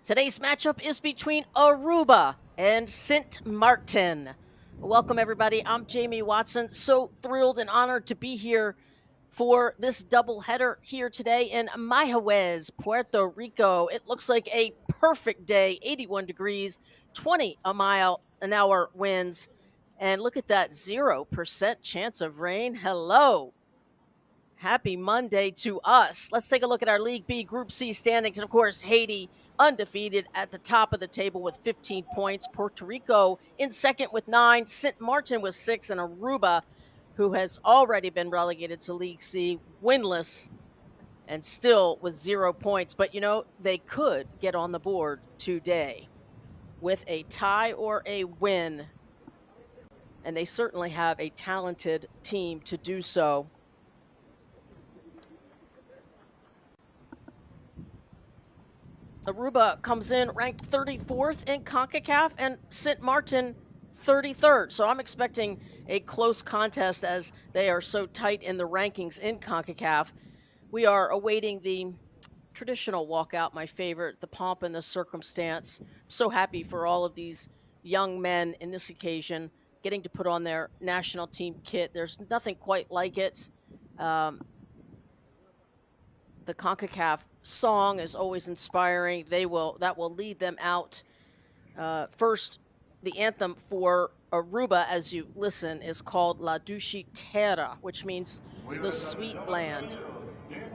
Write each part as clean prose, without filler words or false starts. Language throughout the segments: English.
Today's matchup is between Aruba and Sint Maarten. Welcome, everybody. I'm Jamie Watson. So thrilled and honored to be here for this doubleheader here today in Mayagüez, Puerto Rico. It looks like a perfect day, 81 degrees, 20 a mile an hour winds. And look at that 0% chance of rain. Hello. Happy Monday to us. Let's take a look at our League B Group C standings. And of course, Haiti undefeated at the top of the table with 15 points. Puerto Rico in second with 9. Sint Maarten with 6. And Aruba, who has already been relegated to League C, winless and still with 0 points. But, they could get on the board today with a tie or a win. And they certainly have a talented team to do so. Aruba comes in ranked 34th in Concacaf and Sint Maarten 33rd. So I'm expecting a close contest as they are so tight in the rankings in Concacaf. We are awaiting the traditional walkout, my favorite, the pomp and the circumstance. So happy for all of these young men in this occasion getting to put on their national team kit. There's nothing quite like it. The CONCACAF song is always inspiring. That will lead them out. First, the anthem for Aruba, as you listen, is called La Dushi Terra, which means the sweet land.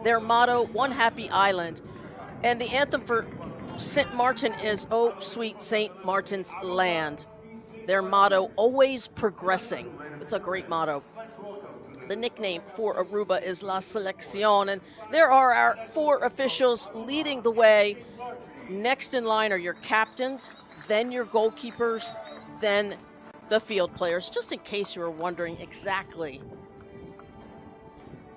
Their motto, One Happy Island. And the anthem for Sint Maarten is Oh, Sweet St. Martin's Land. Their motto, Always Progressing. It's a great motto. The nickname for Aruba is La Selección, and there are our 4 officials leading the way. Next in line are your captains, then your goalkeepers, then the field players, just in case you were wondering exactly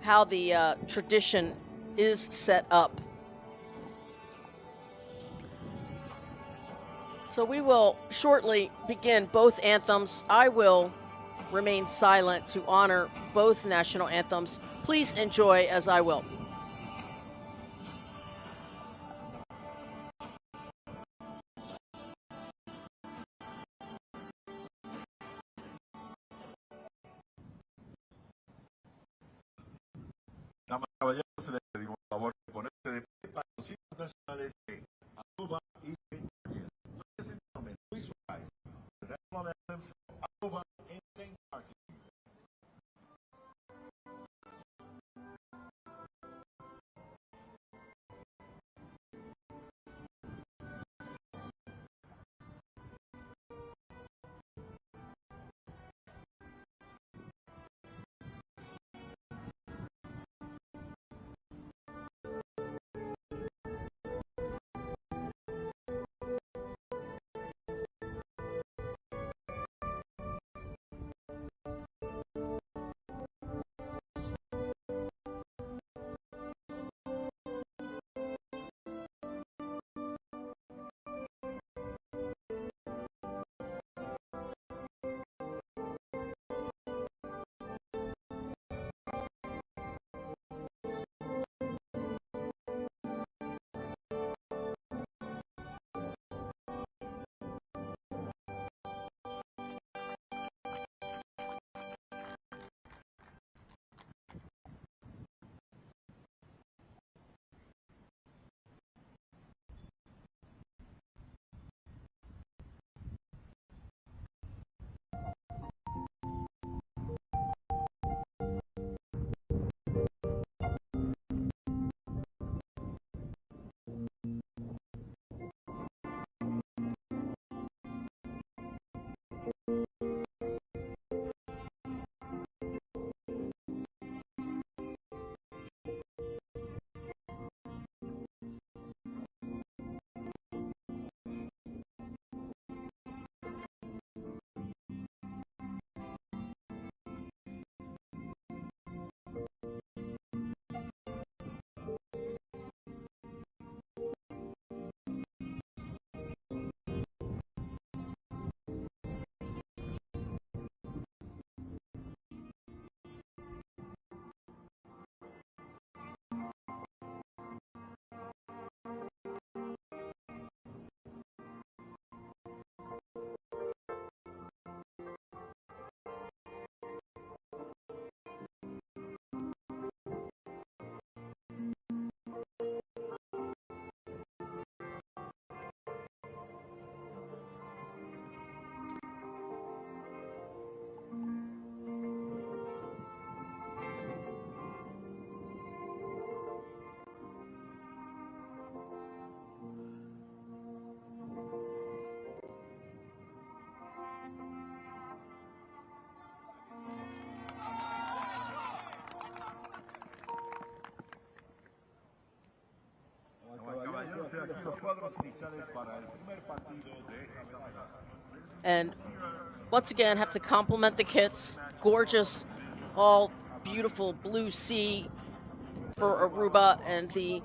how the tradition is set up. So we will shortly begin both anthems. I will remain silent to honor both national anthems. Please enjoy as I will. Damas y caballeros, se les pedimos por favor de ponerse de pie para los himnos nacionales de Aruba y Saint Maarten. Ladies and gentlemen, please rise. The national anthems of Aruba and Saint Maarten. los cuadros iniciales para el primer partido de esta semana. And once again, have to compliment the kits. Gorgeous, all beautiful blue sea for Aruba, and the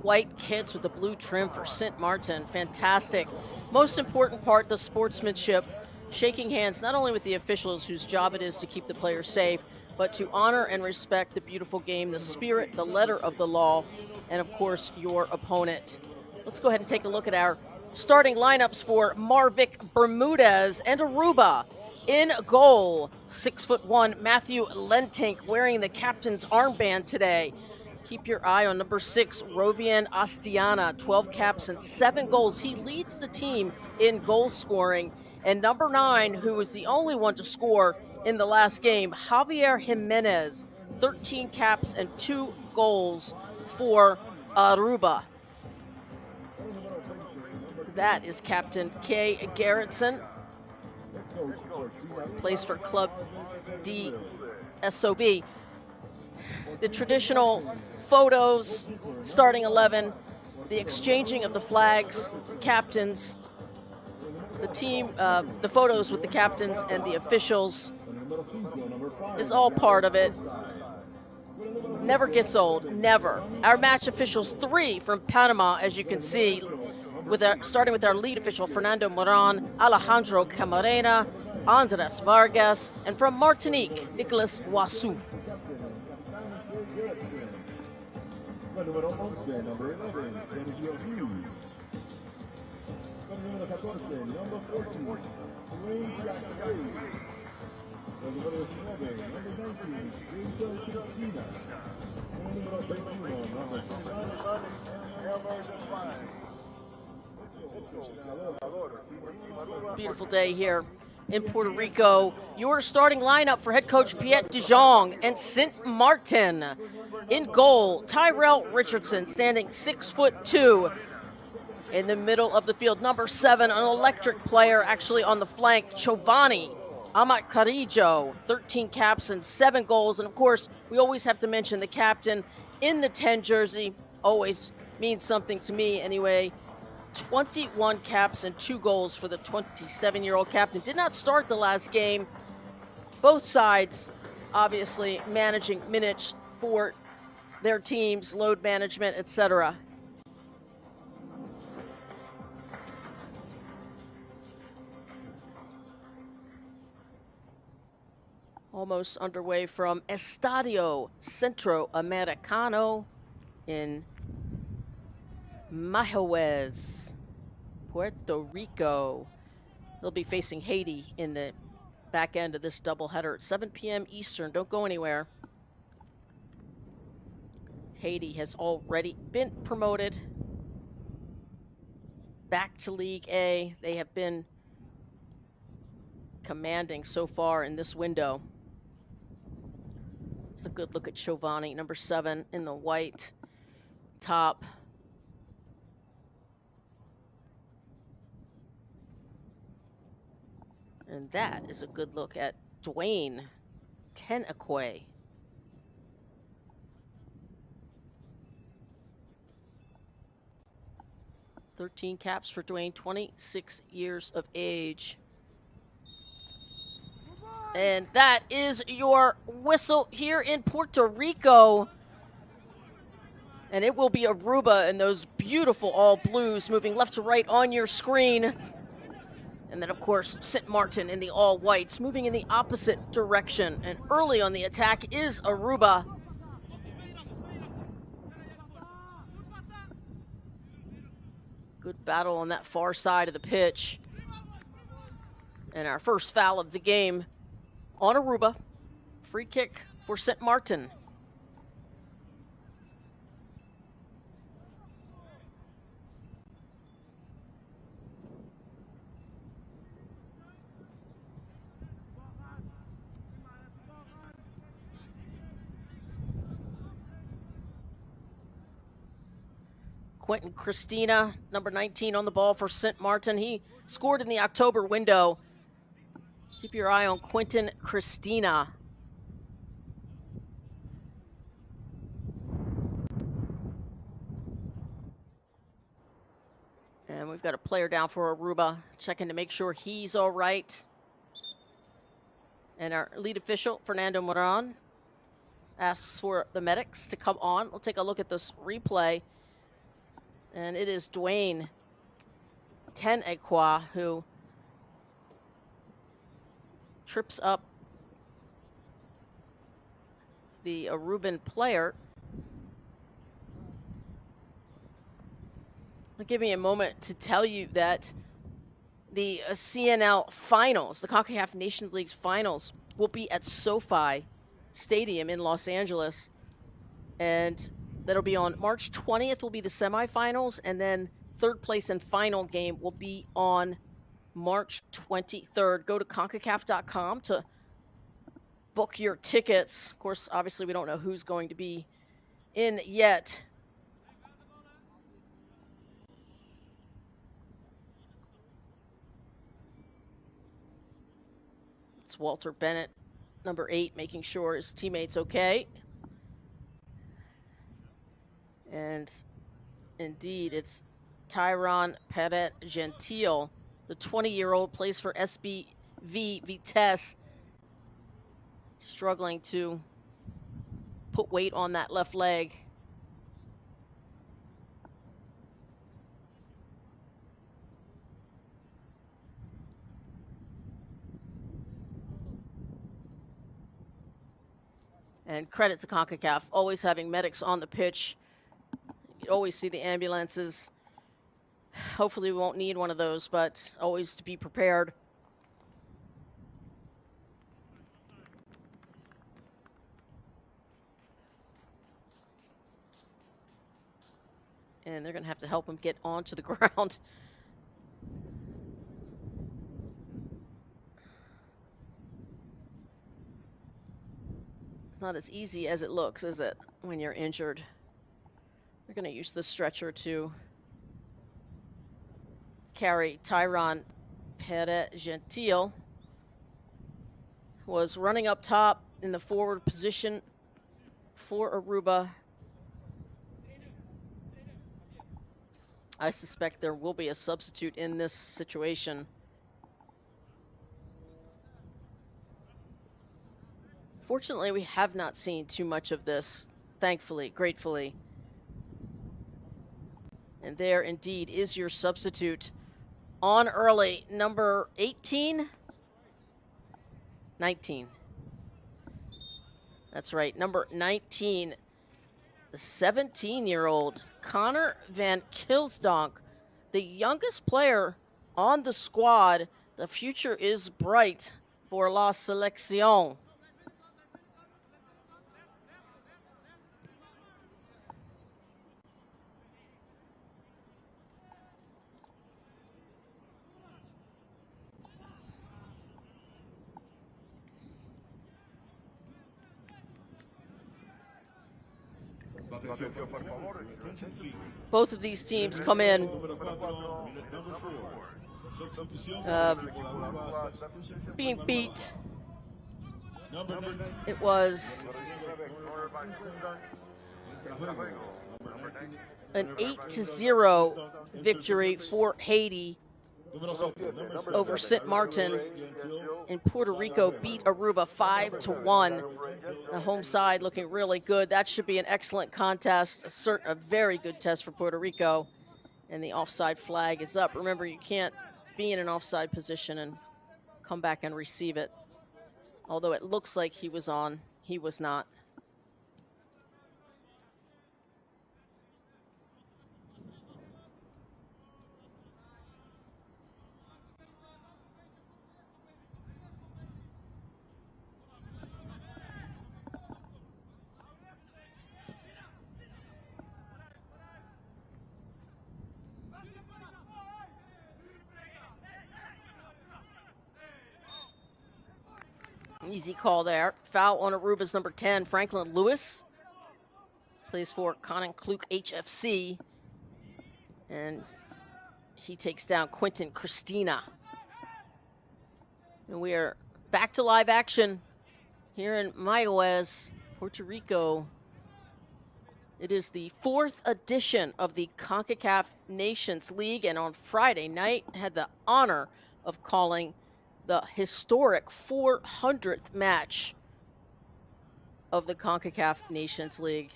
white kits with the blue trim for Sint Maarten. Fantastic. Most important part, the sportsmanship. Shaking hands not only with the officials whose job it is to keep the players safe, but to honor and respect the beautiful game, the spirit, the letter of the law, and of course, your opponent. Let's go ahead and take a look at our starting lineups for Marvick Bermudez and Aruba. In goal, 6'1" Matthew Lentink wearing the captain's armband today. Keep your eye on number 6, Rovian Astiana, 12 caps and 7 goals. He leads the team in goal scoring. And number 9, who is the only one to score in the last game, Javier Jimenez, 13 caps and 2 goals for Aruba. That is Captain Kay Gerritsen. Plays for Club DSOV. The traditional photos, starting 11, the exchanging of the flags, captains, the team, the photos with the captains and the officials is all part of it. Never gets old, never. Our match officials, 3 from Panama, as you can see, starting with our lead official, Fernando Moran, Alejandro Camarena, Andres Vargas, and from Martinique, Nicolas Wassouf. Número 11, number 11, Sergio Hughes. Número 14, number 14, Wayne Jackson. Número 19, number 19, Angel Cristina. Número 21, number 29, Beautiful day here in Puerto Rico. Your starting lineup for head coach Piet de Jong and Sint Maarten. In goal, Tyrell Richardson, standing 6'2" in the middle of the field. Number 7, an electric player, actually on the flank, Giovanni Amat Carrillo, 13 caps and 7 goals. And of course, we always have to mention the captain in the 10 jersey. Always means something to me anyway. 21 caps and 2 goals for the 27-year-old captain. Did not start the last game. Both sides obviously managing minutes for their teams, load management, etc. Almost underway from Estadio Centroamericano in Mayahuez, Puerto Rico. They'll be facing Haiti in the back end of this doubleheader at 7 p.m. Eastern. Don't go anywhere. Haiti has already been promoted back to League A. They have been commanding so far in this window. It's a good look at Giovanni, number 7 in the white top. And that is a good look at Dwayne Tenakwe. Thirteen caps for Dwayne, 26 years of age. And that is your whistle here in Puerto Rico. And it will be Aruba in those beautiful all blues moving left to right on your screen. And then, of course, Sint Maarten in the all whites moving in the opposite direction. And early on the attack is Aruba. Good battle on that far side of the pitch. And our first foul of the game on Aruba. Free kick for Sint Maarten. Quentin Christina, number 19 on the ball for Sint Maarten. He scored in the October window. Keep your eye on Quentin Christina. We've got a player down for Aruba, checking to make sure he's all right. And our lead official, Fernando Moran, asks for the medics to come on. We'll take a look at this replay. And it is Dwayne Tenekwa who trips up the Aruban player. Give me a moment to tell you that the CNL finals, the Concacaf Nations League finals, will be at SoFi Stadium in Los Angeles. And that'll be on March 20th will be the semifinals, and then third place and final game will be on March 23rd. Go to concacaf.com to book your tickets. Of course, obviously we don't know who's going to be in yet. It's Walter Bennett, number 8, making sure his teammate's okay. And indeed, it's Tyron Perret Gentil, the 20-year-old, plays for SBV Vitesse, struggling to put weight on that left leg. And credit to Concacaf, always having medics on the pitch. You always see the ambulances. Hopefully we won't need one of those, but always to be prepared. And they're going to have to help him get onto the ground. It's not as easy as it looks, is it, when you're injured? We're going to use the stretcher to carry Tyron Perret Gentil. Was running up top in the forward position for Aruba. I suspect there will be a substitute in this situation. Fortunately, we have not seen too much of this, thankfully, gratefully. And there indeed is your substitute on early, number 18? 19. That's right, number 19, the 17-year-old Connor Van Kilsdonk, the youngest player on the squad. The future is bright for La Selección. Both of these teams come in being beat. It was an 8-0 victory for Haiti over Sint Maarten, and Puerto Rico beat Aruba 5-1. The home side looking really good. That should be an excellent contest, a very good test for Puerto Rico. And the offside flag is up. Remember, you can't be in an offside position and come back and receive it. Although it looks like he was on, he was not. Easy call there. Foul on Aruba's number 10, Franklin Lewis. Plays for Concacaf HFC. And he takes down Quentin Christina. And we are back to live action here in Mayaguez, Puerto Rico. It is the 4th edition of the Concacaf Nations League, and on Friday night had the honor of calling the historic 400th match of the Concacaf Nations League.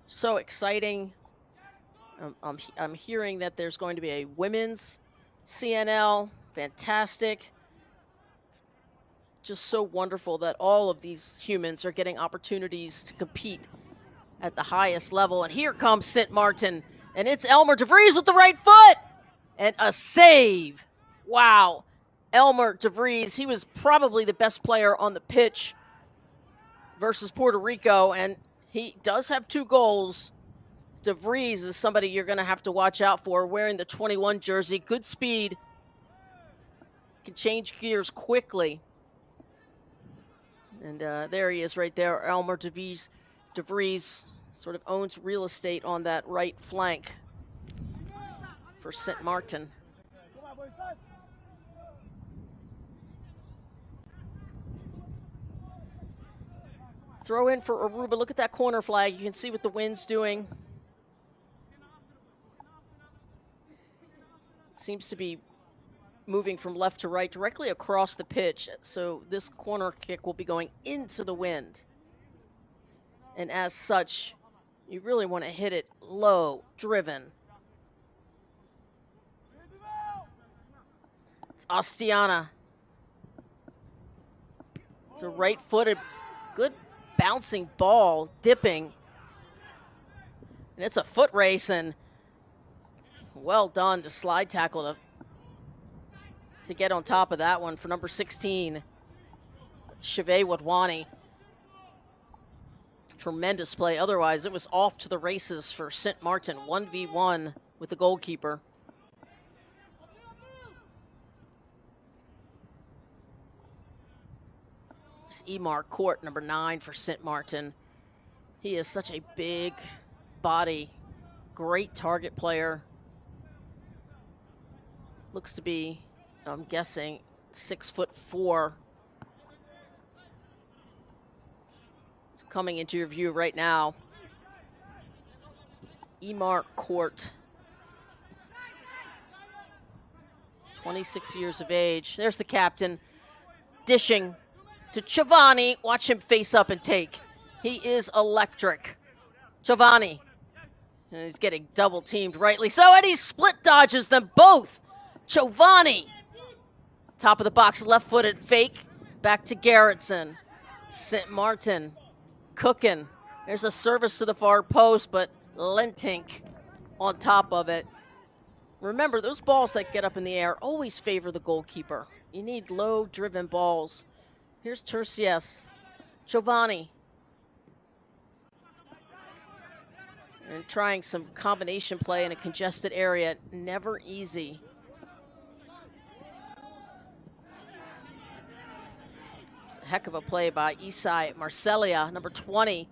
So exciting. I'm hearing that there's going to be a women's CNL. Fantastic. It's just so wonderful that all of these humans are getting opportunities to compete at the highest level. And here comes Sint Maarten, and it's Elmer de Vries with the right foot and a save. Wow. Elmer de Vries, he was probably the best player on the pitch versus Puerto Rico, and he does have 2 goals. De Vries is somebody you're going to have to watch out for, wearing the 21 jersey. Good speed. Can change gears quickly. And there he is right there. Elmer de Vries sort of owns real estate on that right flank for Sint Maarten. Throw in for Aruba. Look at that corner flag. You can see what the wind's doing. Seems to be moving from left to right directly across the pitch. So this corner kick will be going into the wind. And as such, you really want to hit it low, driven. It's Ostiana. It's a right-footed, good bouncing ball, dipping. And it's a foot race, and well done to slide tackle to get on top of that one for number 16, Cheve Wadwani. Tremendous play. Otherwise, it was off to the races for Sint Maarten, 1v1 with the goalkeeper. There's Emar Court, number 9 for Sint Maarten. He is such a big body, great target player. Looks to be, I'm guessing, 6'4". It's coming into your view right now. Emar Court, 26 years of age. There's the captain, dishing to Giovanni. Watch him face up and take. He is electric. Giovanni. And he's getting double teamed rightly so, and he split dodges them both. Giovanni. Top of the box, left-footed fake. Back to Gerritsen. Sint Maarten cooking. There's a service to the far post, but Lentink on top of it. Remember, those balls that get up in the air always favor the goalkeeper. You need low-driven balls. Here's Tercias. Giovanni. And trying some combination play in a congested area. Never easy. Heck of a play by Isai Marcelia, number 20.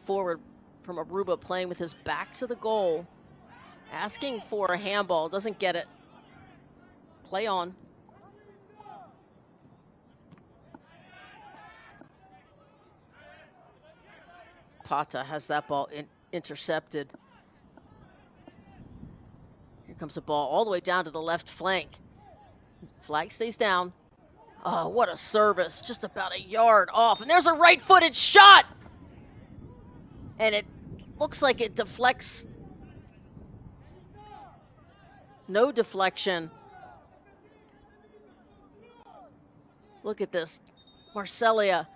Forward from Aruba, playing with his back to the goal. Asking for a handball, doesn't get it. Play on. Pata has that ball intercepted. Here comes a ball all the way down to the left flank. Flag stays down. Oh, what a service. Just about a yard off. And there's a right-footed shot. And it looks like it deflects. No deflection. Look at this. Marcelia.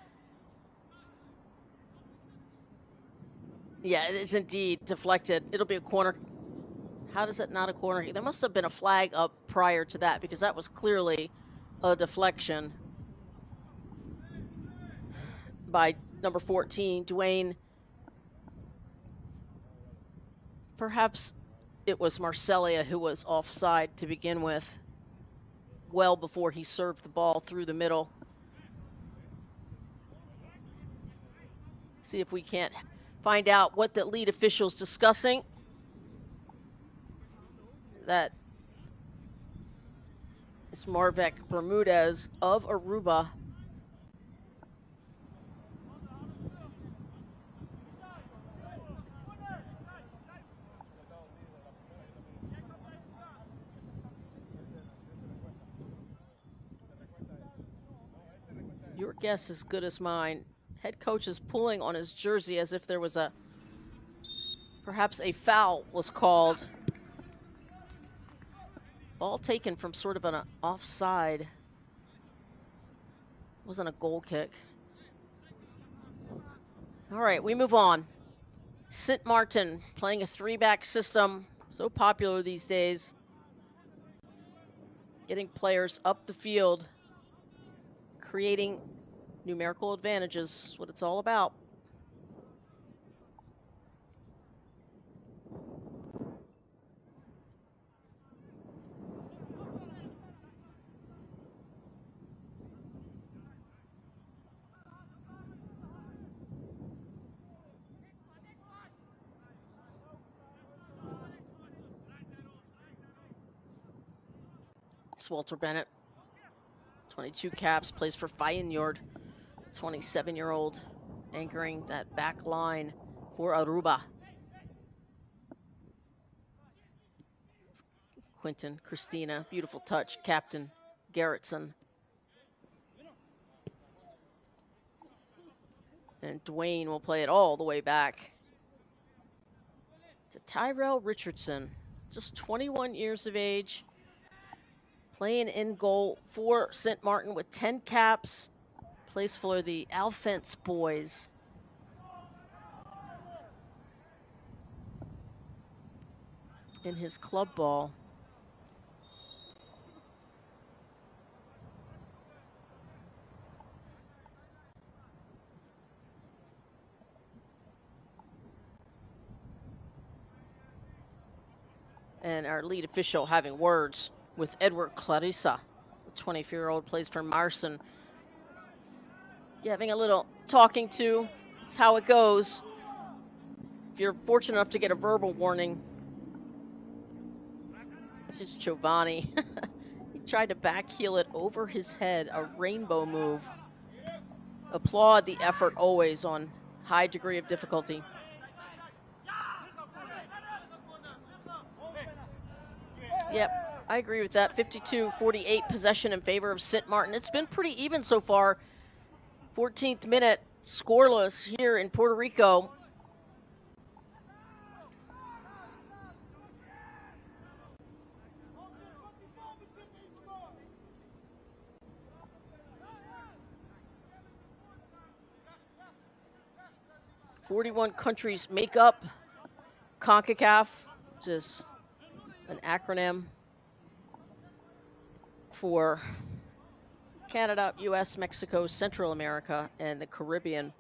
Yeah, it is indeed deflected. It'll be a corner. How does it not a corner? There must have been a flag up prior to that, because that was clearly a deflection by number 14, Dwayne. Perhaps it was Marcelia who was offside to begin with, well before he served the ball through the middle. See if we can't find out what the lead official's discussing. That is Marvek Bermudez of Aruba. Your guess is good as mine. Head coach is pulling on his jersey as if there was perhaps a foul was called. Ball taken from sort of an offside. Wasn't a goal kick. All right, we move on. Sint Maarten playing a 3-back system. So popular these days. Getting players up the field. Creating numerical advantages. What it's all about. It's Walter Bennett, 22 caps, plays for Feyenoord, 27-year-old, anchoring that back line for Aruba. Quinton, Christina, beautiful touch, Captain Gerritsen. And Dwayne will play it all the way back to Tyrell Richardson, just 21 years of age. Playing in goal for Sint Maarten with 10 caps. Plays for the Alphonse boys. In his club ball. And our lead official having words with Edward Clarissa. The 24-year-old plays for Marsen. Having a little talking to. That's how it goes. If you're fortunate enough to get a verbal warning. Here's Giovanni. He tried to backheel it over his head, a rainbow move. Applaud the effort always on high degree of difficulty. Yep, I agree with that. 52-48 possession in favor of Sint Maarten. It's been pretty even so far. 14th minute, scoreless here in Puerto Rico. "41 countries make up Concacaf," which is an acronym for Canada, US, Mexico, Central America, and the Caribbean.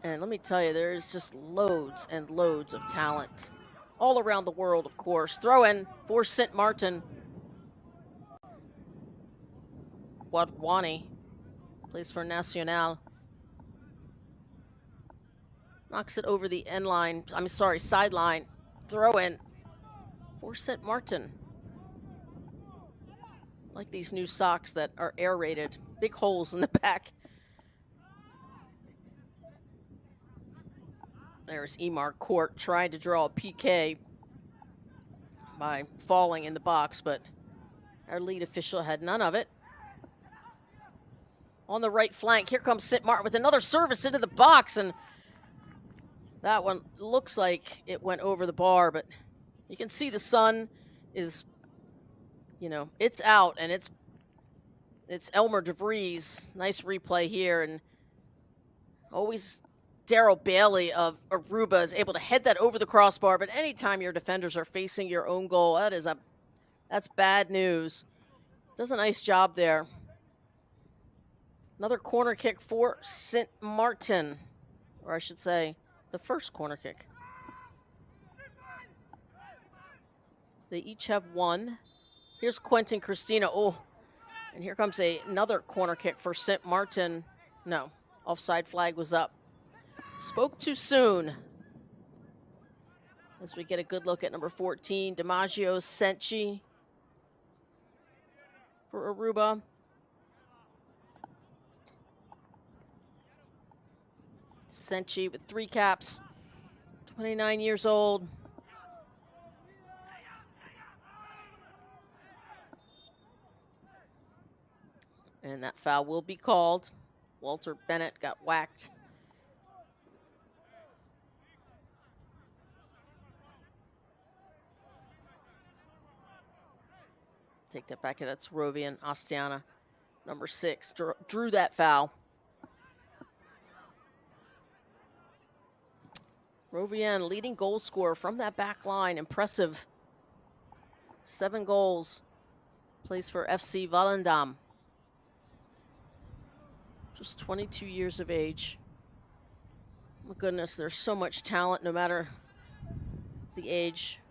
And let me tell you, there's just loads and loads of talent all around the world, of course. Throw in for Sint Maarten. Wadwani plays for Nacional. Knocks it over the end line. Sideline. Throw in for Sint Maarten. Like these new socks that are aerated. Big holes in the back. There's Emar Court trying to draw a PK by falling in the box, but our lead official had none of it. On the right flank, here comes Sint Maarten with another service into the box, and that one looks like it went over the bar, but you can see the sun is, it's out, and it's Elmer DeVries. Nice replay here, and always Daryl Bailey of Aruba is able to head that over the crossbar, but anytime your defenders are facing your own goal, that's bad news. Does a nice job there. Another corner kick for Sint Maarten, or I should say, the first corner kick. They each have one. Here's Quentin Christina. Oh, and here comes another corner kick for Sint Maarten. No, offside flag was up. Spoke too soon. As we get a good look at number 14, DiMaggio Senchi for Aruba. Senchi with 3 caps, 29 years old. And that foul will be called. Walter Bennett got whacked. Take that back. That's Rovian Astiana, number 6, drew that foul. Rovian, leading goal scorer from that back line. Impressive. 7 goals. Plays for FC Volendam. Just 22 years of age. My goodness, there's so much talent no matter the age.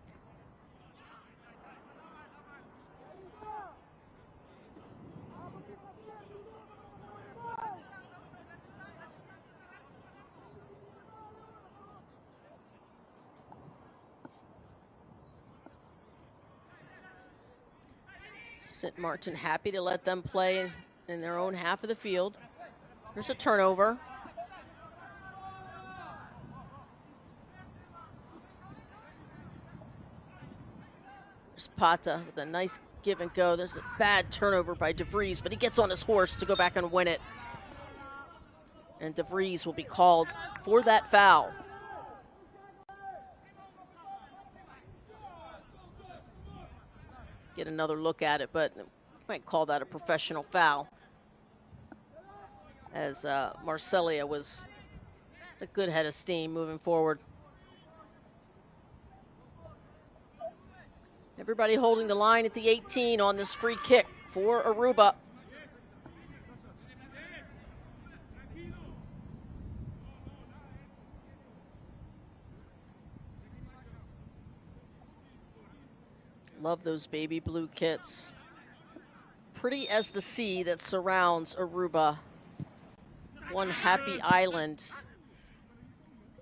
Sint Maarten happy to let them play in their own half of the field. Here's a turnover. There's Pata with a nice give and go. There's a bad turnover by DeVries, but he gets on his horse to go back and win it. And DeVries will be called for that foul. Get another look at it, but might call that a professional foul, as Marcelia was a good head of steam moving forward. Everybody holding the line at the 18 on this free kick for Aruba. Love those baby blue kits. Pretty as the sea that surrounds Aruba. One happy island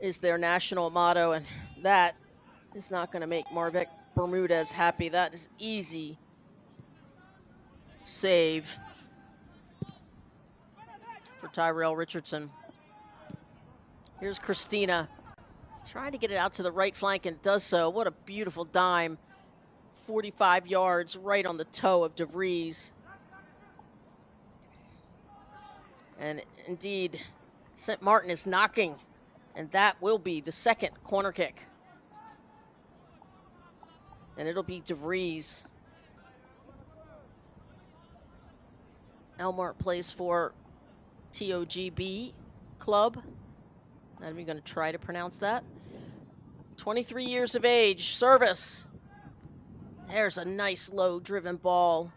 is their national motto, and that is not going to make Marvek Bermudez happy. That is easy save for Tyrell Richardson. Here's Christina. He's trying to get it out to the right flank and does so. What a beautiful dime. 45 yards right on the toe of DeVries. And indeed, Sint Maarten is knocking, and that will be the second corner kick. And it'll be DeVries. Elmart plays for TOGB Club. Not even going to try to pronounce that. 23 years of age, service. There's a nice low driven ball,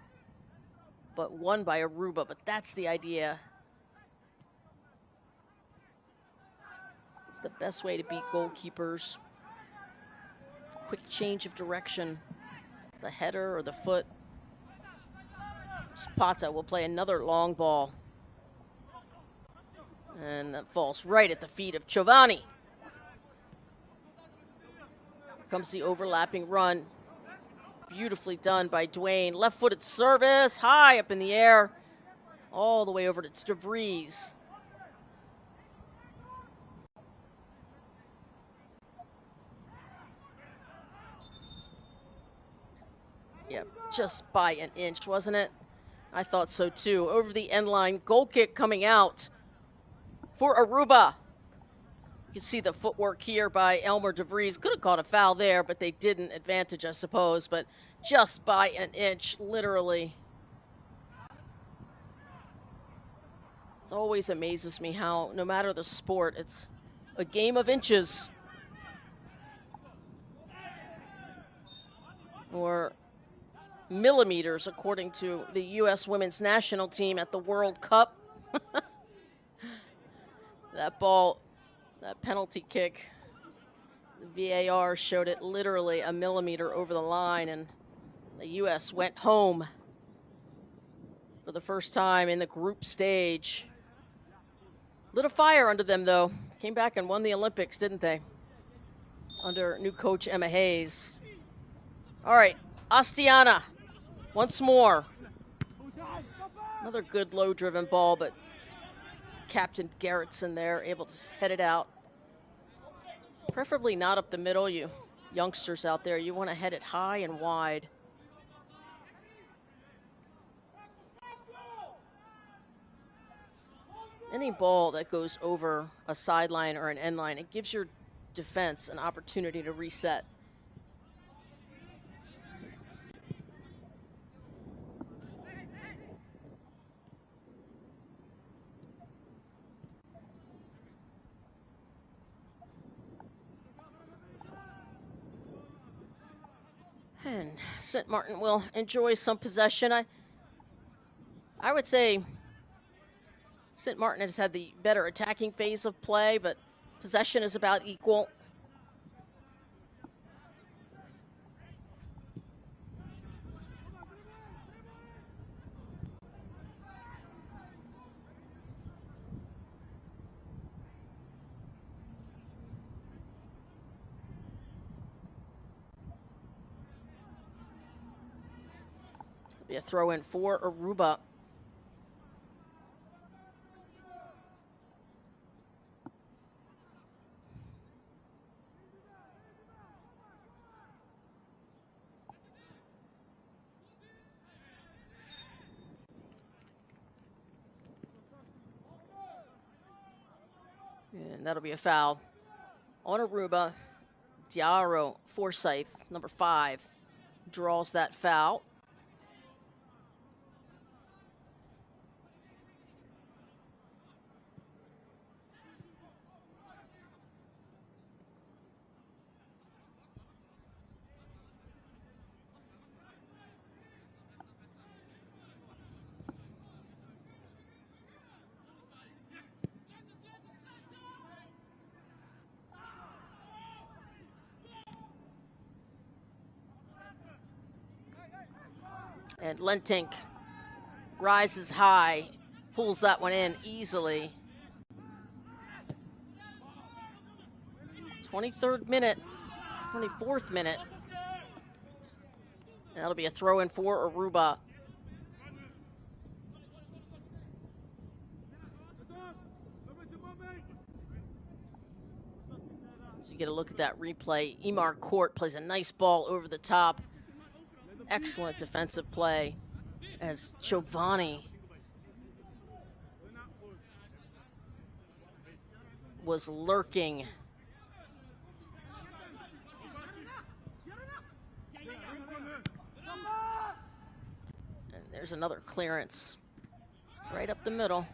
but won by Aruba, but that's the idea. It's the best way to beat goalkeepers. Quick change of direction, the header or the foot. Spata will play another long ball. And that falls right at the feet of Giovanni. Here comes the overlapping run. Beautifully done by Dwayne. Left-footed service, high up in the air. All the way over to DeVries. Yeah, just by an inch, wasn't it? I thought so too. Over the end line, goal kick coming out for Aruba. You can see the footwork here by Elmer DeVries. Could have caught a foul there, but they didn't. Advantage, I suppose, but just by an inch, literally. It always amazes me how, no matter the sport, it's a game of inches. Or millimeters, according to the U.S. women's national team at the World Cup. That ball, that penalty kick, the VAR showed it literally a millimeter over the line, and the U.S. went home for the first time in the group stage. Lit a fire under them, though. Came back and won the Olympics, didn't they? Under new coach Emma Hayes. All right, Astiana, once more. Another good low-driven ball, but Captain Gerritsen there, able to head it out. Preferably not up the middle, you youngsters out there. You want to head it high and wide. Any ball that goes over a sideline or an end line, it gives your defense an opportunity to reset. And Sint Maarten will enjoy some possession. I would say Sint Maarten has had the better attacking phase of play, but possession is about equal. Be a throw in for Aruba. And that'll be a foul on Aruba. Diarra Forsyth, number 5, draws that foul. And Lentink rises high, pulls that one in easily. 23rd minute, 24th minute. And that'll be a throw in for Aruba. So you get a look at that replay. Emar Court plays a nice ball over the top. Excellent defensive play as Giovanni was lurking. And there's another clearance right up the middle.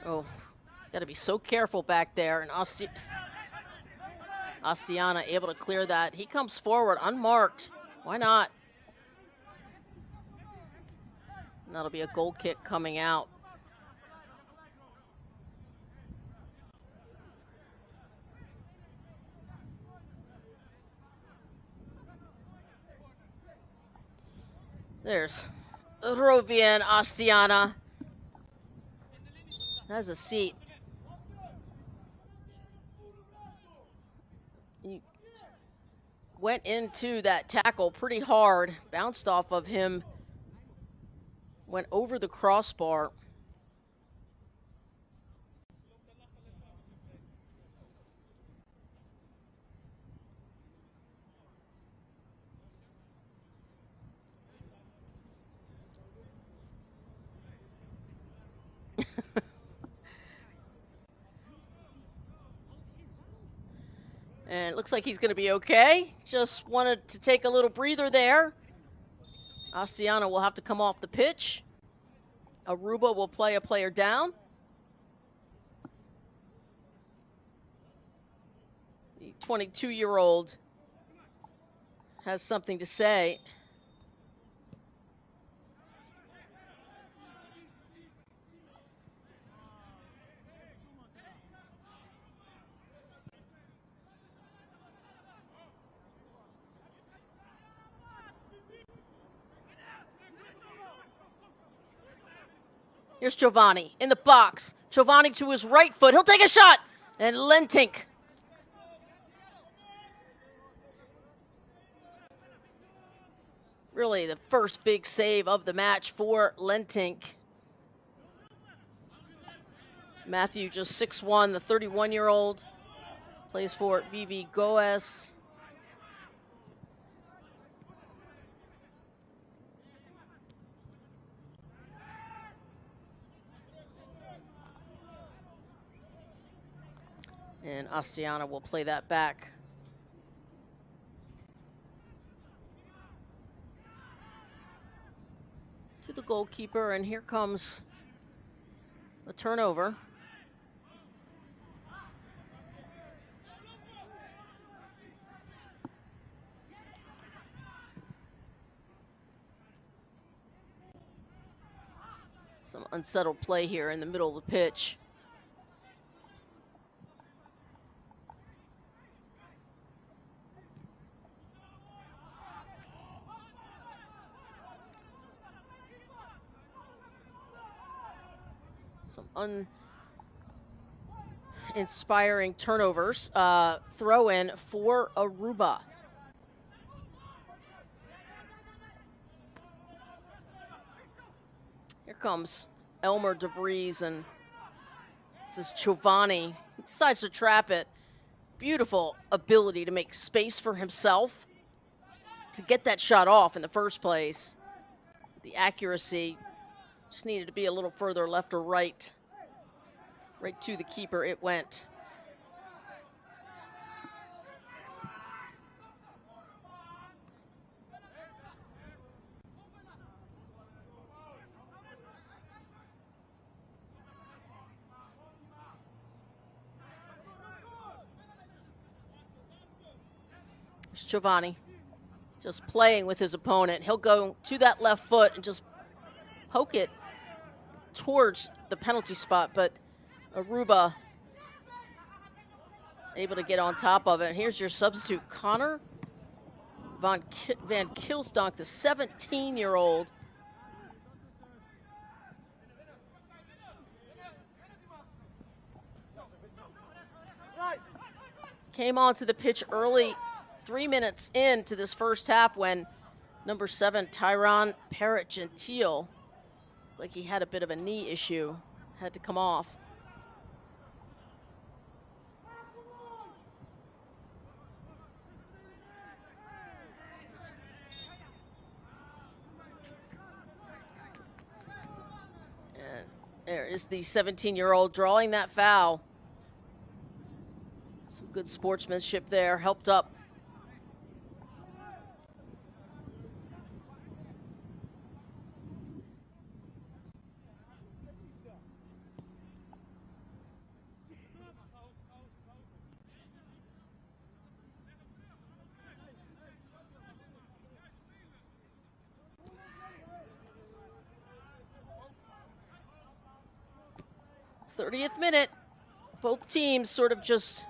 Oh, got to be so careful back there. And Astiana able to clear that. He comes forward unmarked. Why not? And that'll be a goal kick coming out. There's Rovian Astiana. Has a seat. He went into that tackle pretty hard, bounced off of him, went over the crossbar. And it looks like he's going to be okay. Just wanted to take a little breather there. Astiana will have to come off the pitch. Aruba will play a player down. The 22-year-old has something to say. Here's Giovanni in the box. Giovanni to his right foot. He'll take a shot. And Lentink. Really the first big save of the match for Lentink. Matthew just 6'1", the 31-year-old. Plays for VV Goes. And Astiana will play that back. To the goalkeeper, and here comes a turnover. Some unsettled play here in the middle of the pitch. Some uninspiring turnovers. Throw in for Aruba. Here comes Elmer DeVries, and this is Giovanni. He decides to trap it. Beautiful ability to make space for himself to get that shot off in the first place. The accuracy just needed to be a little further left or right. Right to the keeper it went. There's Giovanni just playing with his opponent. He'll go to that left foot and just poke it towards the penalty spot, but Aruba able to get on top of it. And here's your substitute, Connor Van Kilsdonk, the 17-year-old. Came onto the pitch early, 3 minutes into this first half, when number 7, Tyron Parrott-Gentile, like he had a bit of a knee issue, had to come off. And there is the 17-year-old drawing that foul. Some good sportsmanship there, helped up. '30th minute, both teams sort of just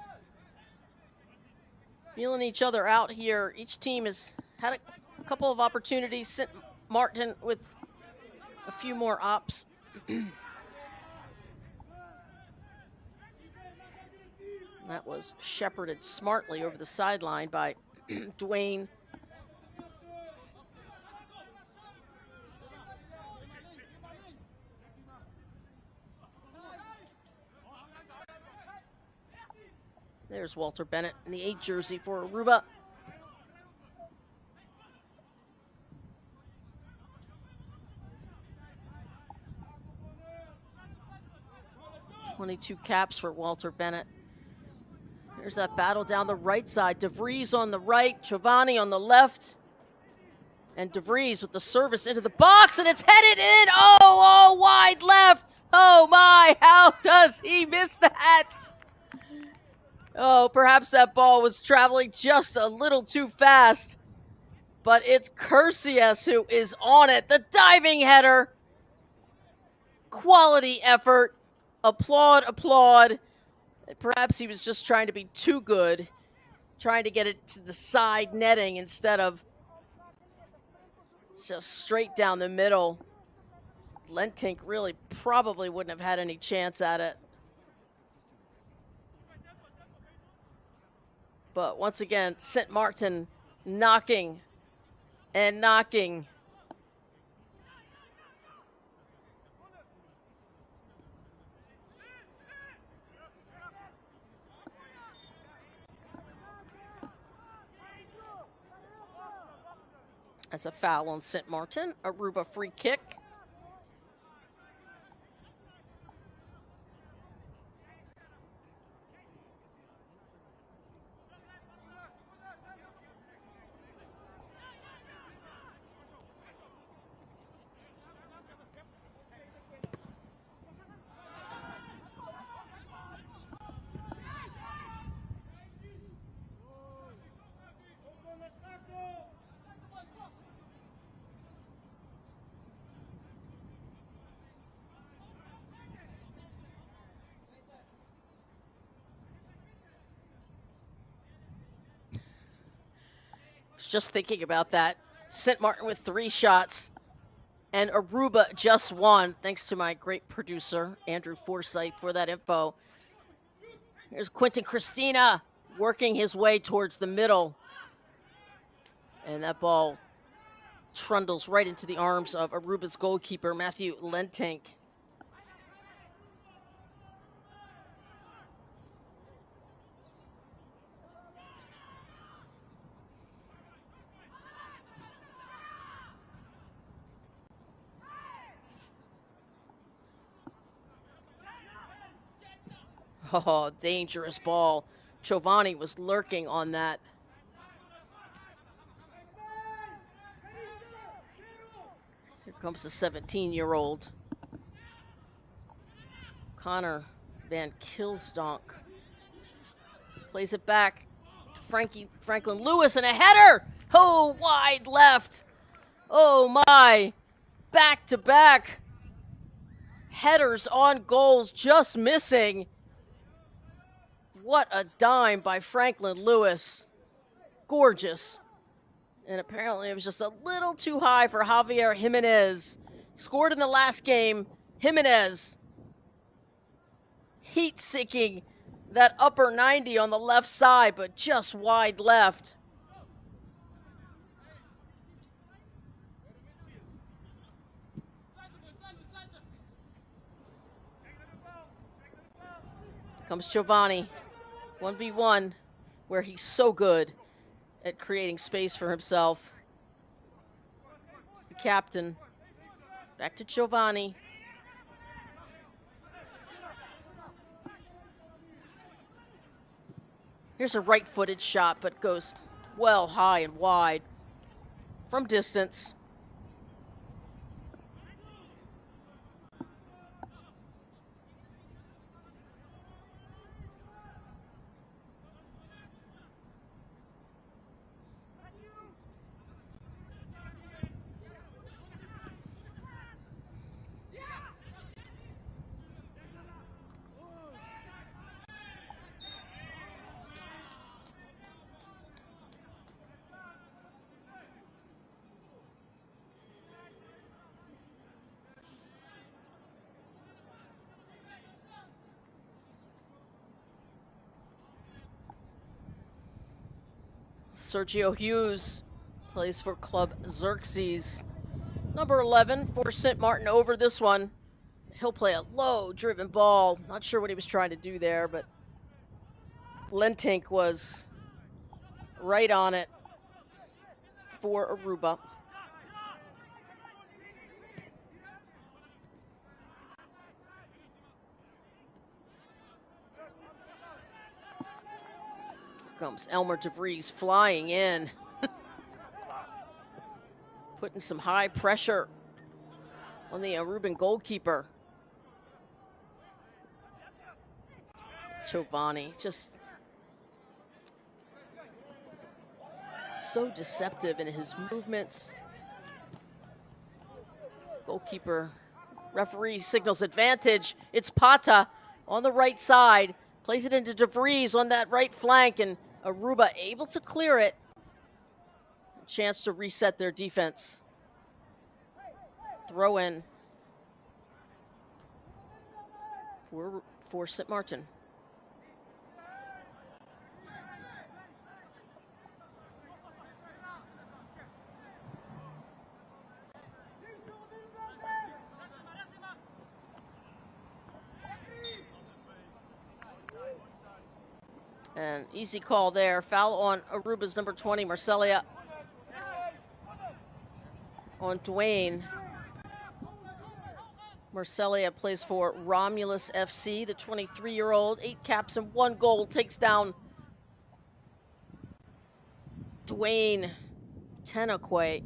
feeling each other out here. Each team has had a couple of opportunities. Sint Maarten with a few more ops. That was shepherded smartly over the sideline by Dwayne. There's Walter Bennett in the 8 jersey for Aruba. .22 caps for Walter Bennett. There's that battle down the right side. DeVries on the right, Giovanni on the left. And DeVries with the service into the box, and it's headed in. Oh, wide left. Oh my, how does he miss that? Oh, perhaps that ball was traveling just a little too fast. But it's Curcias who is on it. The diving header. Quality effort. Applaud, applaud. Perhaps he was just trying to be too good. Trying to get it to the side netting instead of just straight down the middle. Lentink really probably wouldn't have had any chance at it. But once again, Sint Maarten knocking and knocking. That's a foul on Sint Maarten. Aruba free kick. Just thinking about that. Sint Maarten with 3 shots, and Aruba just 1, thanks to my great producer, Andrew Forsyth, for that info. Here's Quentin Christina working his way towards the middle. And that ball trundles right into the arms of Aruba's goalkeeper, Matthew Lentink. Oh, dangerous ball. Giovanni was lurking on that. Here comes the 17-year-old. Connor Van Kilsdonk plays it back to Franklin Lewis, and a header! Oh, wide left. Oh my, back-to-back headers on goals, just missing. What a dime by Franklin Lewis. Gorgeous. And apparently it was just a little too high for Javier Jimenez. Scored in the last game. Jimenez heat-seeking that upper 90 on the left side, but just wide left. Comes Giovanni. 1v1, where he's so good at creating space for himself. It's the captain. Back to Giovanni. Here's a right-footed shot, but goes well high and wide from distance. Sergio Hughes plays for Club Xerxes. Number 11 for Sint Maarten over this one. He'll play a low-driven ball. Not sure what he was trying to do there, but Lentink was right on it for Aruba. Comes Elmer DeVries flying in. Putting some high pressure on the Aruban goalkeeper. Giovanni, just so deceptive in his movements. Goalkeeper, referee signals advantage. It's Pata on the right side. Plays it into DeVries on that right flank, and Aruba able to clear it. A chance to reset their defense. Throw in for Sint Maarten. And easy call there. Foul on Aruba's number 20, Marcelia. On Dwayne. Marcelia plays for Romulus FC, the 23-year-old, 8 caps and 1 goal, takes down Dwayne Tenakwe.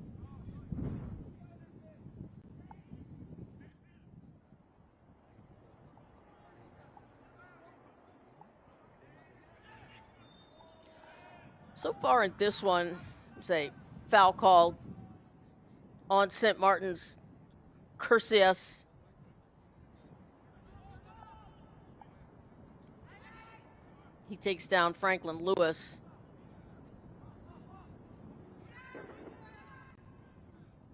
So far in this one, it's a foul called on Sint Maarten's Curcius. He takes down Franklin Lewis.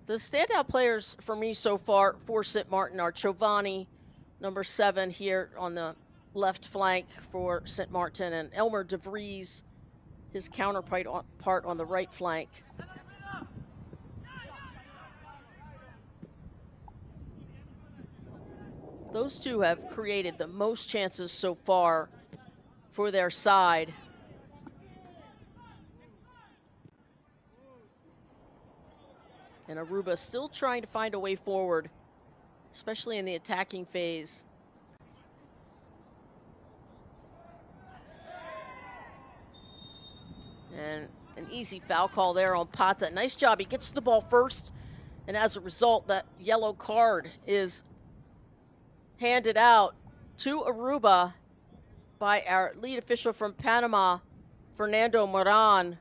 The standout players for me so far for Sint Maarten are Giovanni, number 7 here on the left flank for Sint Maarten, and Elmer de Vries, his counterpart on the right flank. Those two have created the most chances so far for their side. And Aruba still trying to find a way forward, especially in the attacking phase. And an easy foul call there on Pata. Nice job. He gets the ball first, and as a result, that yellow card is handed out to Aruba by our lead official from Panama, Fernando Moran.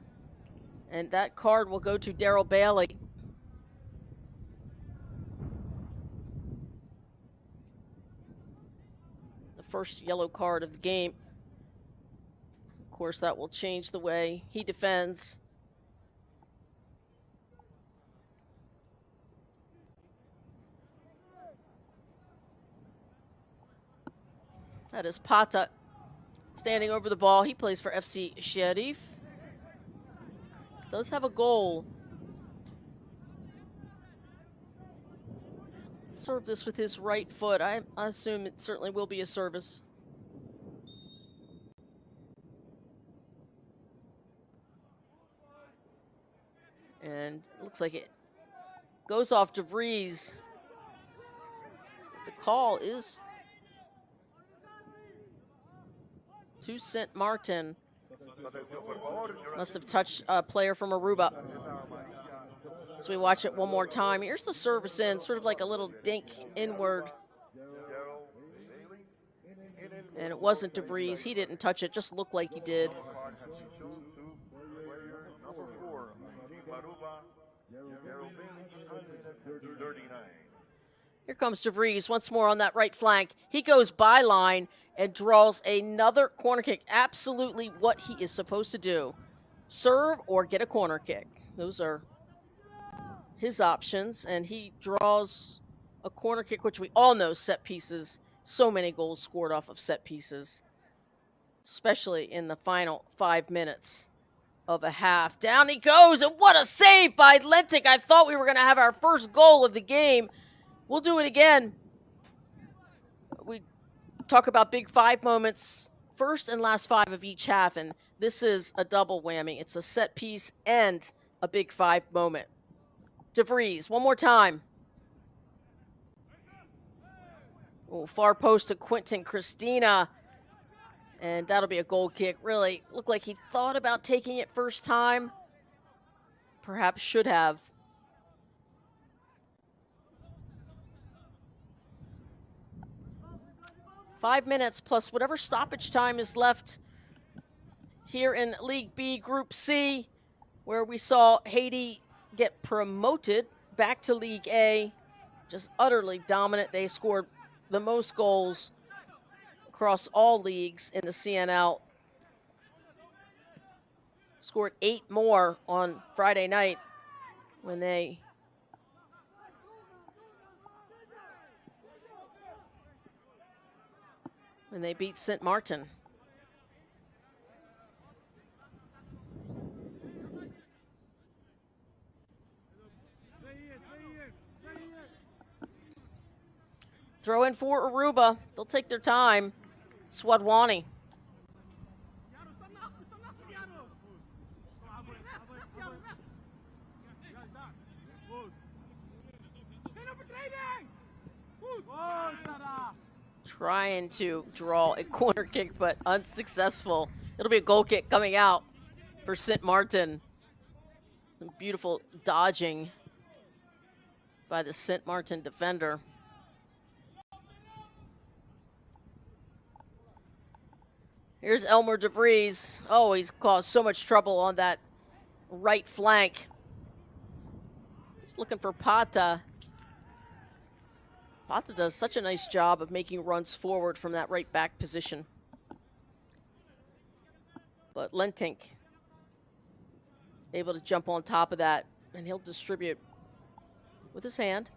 And that card will go to Daryl Bailey. The first yellow card of the game. Of course, that will change the way he defends. That is Pata standing over the ball. He plays for FC Sheriff. Does have a goal. Serve this with his right foot. I assume it certainly will be a service. And it looks like it goes off de Vries. The call is to Sint Maarten. Must have touched a player from Aruba. So we watch it one more time. Here's the service in, sort of like a little dink inward. And it wasn't de Vries. He didn't touch it, just looked like he did. Here comes de Vries once more on that right flank. He goes byline and draws another corner kick. Absolutely what he is supposed to do. Serve or get a corner kick. Those are his options, and he draws a corner kick, which we all know set pieces. So many goals scored off of set pieces, especially in the final 5 minutes of a half. Down he goes, and what a save by Lentic. I thought we were going to have our first goal of the game. We'll do it again. We talk about big 5 moments, first and last 5 of each half, and this is a double whammy. It's a set piece and a big 5 moment. De Vries, one more time. Oh, far post to Quentin Christina. And that'll be a goal kick. Really looked like he thought about taking it first time. Perhaps should have. Five minutes plus whatever stoppage time is left here in League B, Group C, where we saw Haiti get promoted back to League A. Just utterly dominant. They scored the most goals across all leagues in the CNL. Scored 8 more on Friday night when they And they beat Sint Maarten. Throw in for Aruba. They'll take their time. Swadwani. Trying to draw a corner kick, but unsuccessful. It'll be a goal kick coming out for Sint Maarten. Some beautiful dodging by the Sint Maarten defender. Here's Elmer de Vries. Oh, he's caused so much trouble on that right flank. He's looking for Pata. Pata does such a nice job of making runs forward from that right back position. But Lentink able to jump on top of that, and he'll distribute with his hand.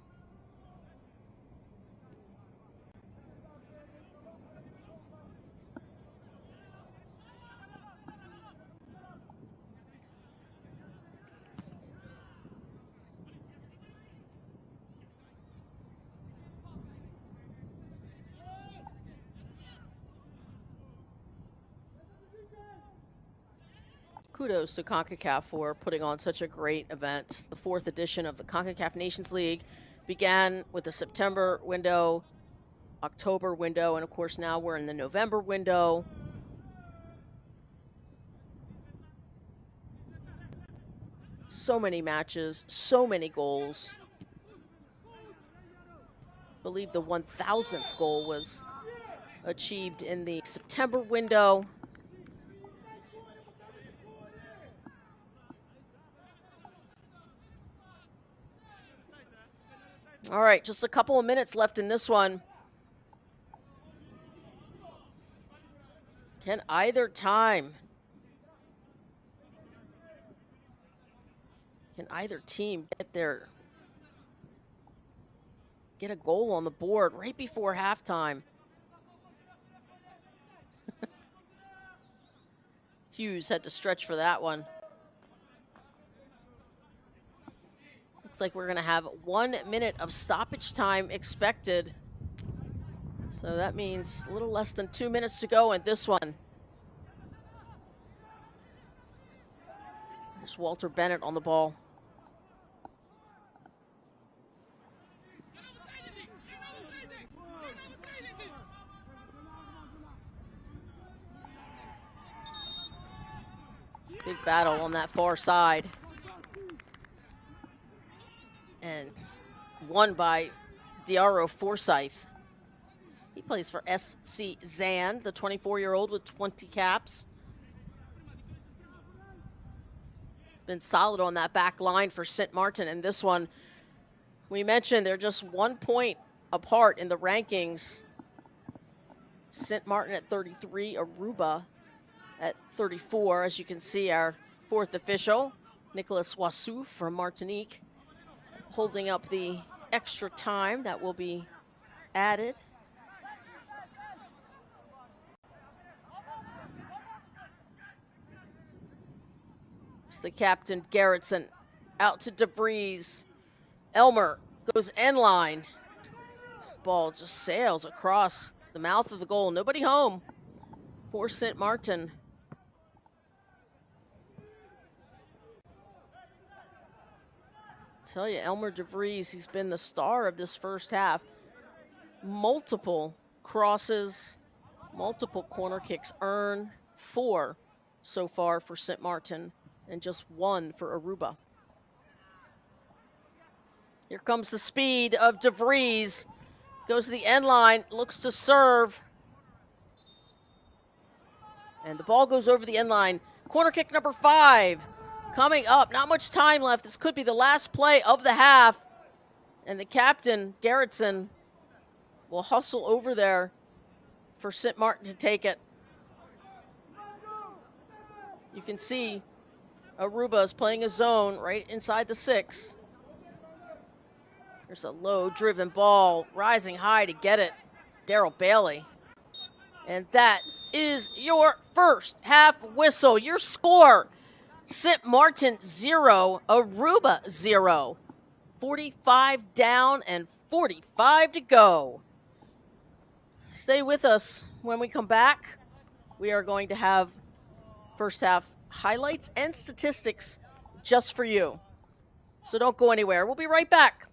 Kudos to Concacaf for putting on such a great event. The 4th edition of the Concacaf Nations League began with the September window, October window, and of course now we're in the November window. So many matches, so many goals. I believe the 1,000th goal was achieved in the September window. All right, just a couple of minutes left in this one. Can either team get a goal on the board right before halftime? Hughes had to stretch for that one. Looks like we're going to have 1 minute of stoppage time expected. So that means a little less than 2 minutes to go in this one. There's Walter Bennett on the ball. Big battle on that far side. And won by Diaro Forsyth. He plays for SC Zand, the 24-year-old with 20 caps. Been solid on that back line for Sint Maarten. And this one, we mentioned they're just 1 point apart in the rankings. Sint Maarten at 33, Aruba at 34. As you can see, our 4th official, Nicolas Wassou from Martinique, holding up the extra time that will be added. It's the captain, Gerritsen, out to de Vries. Elmer goes end line. Ball just sails across the mouth of the goal. Nobody home for Sint Maarten. Tell you, Elmer de Vries, he's been the star of this first half. Multiple crosses, multiple corner kicks earned, 4 so far for Sint Maarten, and just 1 for Aruba. Here comes the speed of de Vries. Goes to the end line, looks to serve. And the ball goes over the end line. Corner kick number 5. Coming up, not much time left. This could be the last play of the half. And the captain, Gerritsen, will hustle over there for Sint Maarten to take it. You can see Aruba is playing a zone right inside the 6. There's a low driven ball, rising high to get it. Daryl Bailey. And that is your first half whistle. Your score, Sint Maarten 0, Aruba 0. 45 down and 45 to go. Stay with us. When we come back, we are going to have first half highlights and statistics just for you. So don't go anywhere. We'll be right back.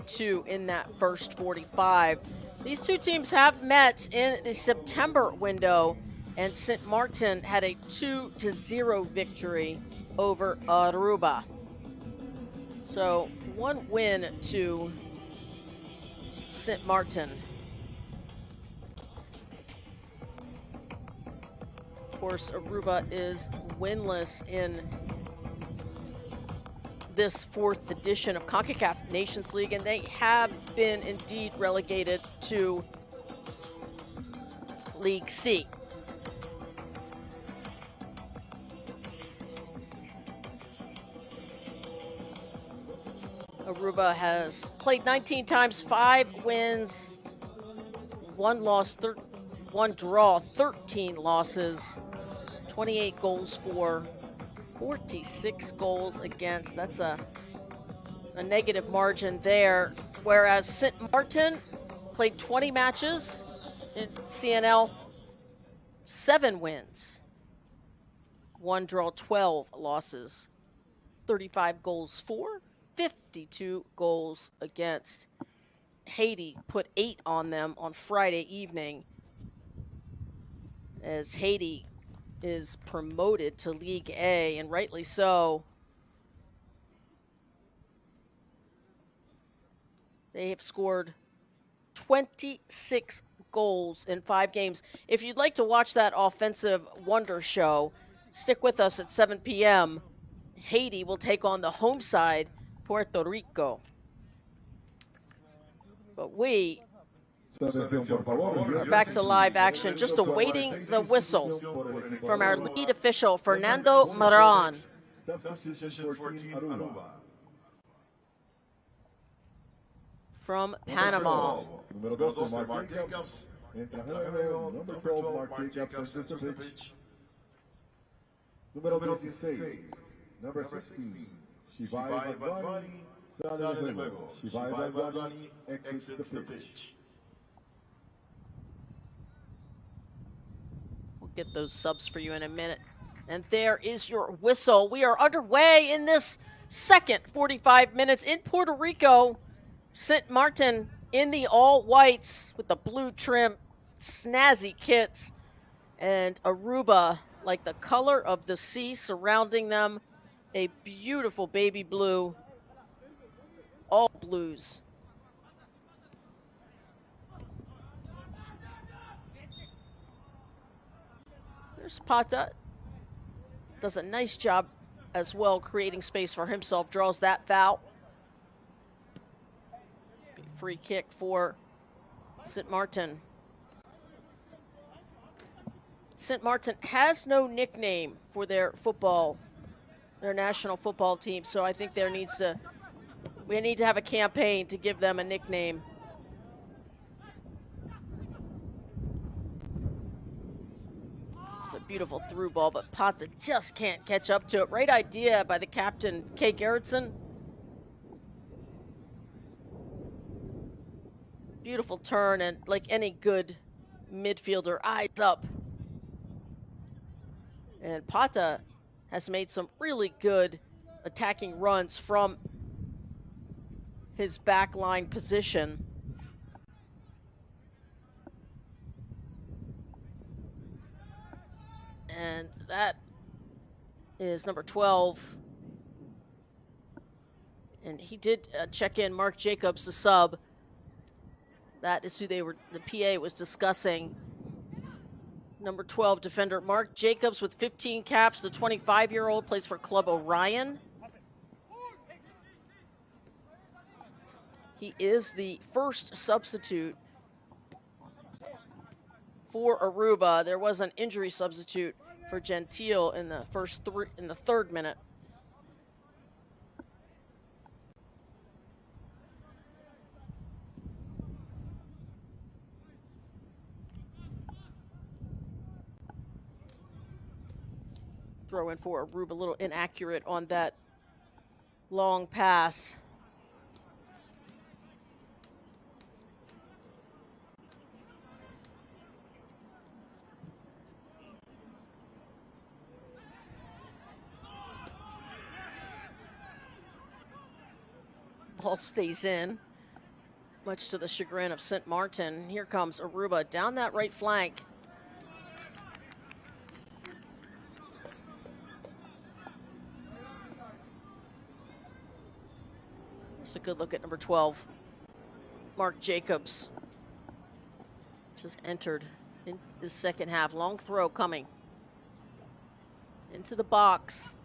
Two in that first 45. These two teams have met in the September window, and Sint Maarten had a 2-0 victory over Aruba. So 1 win to Sint Maarten. Of course, Aruba is winless in this 4th edition of Concacaf Nations League, and they have been indeed relegated to League C. Aruba has played 19 times, 5 wins, 1 loss, 1 draw, 13 losses, 28 goals for, 46 goals against. That's a negative margin there. Whereas Sint Maarten played 20 matches in CNL, 7 wins, 1 draw, 12 losses, 35 goals for, 52 goals against. Haiti put 8 on them on Friday evening, as Haiti is promoted to League A, and rightly so. They have scored 26 goals in 5 games. If you'd like to watch that offensive wonder show, stick with us at 7 p.m. Haiti will take on the home side, Puerto Rico. But we are back to live action, just awaiting the whistle from our lead official, Fernando Maran. From Panama. Número 12, Martin Jacobs. Number 12, Martin Jacobs, substitute. Número 16, number 16, Shivai Vadvani, sale de juego. Shivai Vadvani exits the pitch. We'll get those subs for you in a minute. And there is your whistle. We are underway in this second 45 minutes in Puerto Rico. Sint Maarten in the all whites with the blue trim, snazzy kits, and Aruba, like the color of the sea surrounding them, a beautiful baby blue, all blues. There's Pata does a nice job as well creating space for himself, draws that foul. Free kick for Sint Maarten. Sint Maarten has no nickname for their national football team, so I think we need to have a campaign to give them a nickname. It's a beautiful through ball, but Pata just can't catch up to it. Right idea by the captain, Kay Gerritsen. Beautiful turn, and like any good midfielder, eyes up. And Pata has made some really good attacking runs from his backline position. And that is number 12. And he did check in Mark Jacobs, the sub. That is who the PA was discussing. Number 12 defender Mark Jacobs with 15 caps. The 25-year-old plays for Club Orion. He is the first substitute for Aruba. There was an injury substitute for Gentile in the third minute. Throw in for Aruba, a little inaccurate on that long pass. Ball stays in, much to the chagrin of Sint Maarten. Here comes Aruba down that right flank. Here's a good look at number 12, Mark Jacobs. Just entered in the second half. Long throw coming into the box.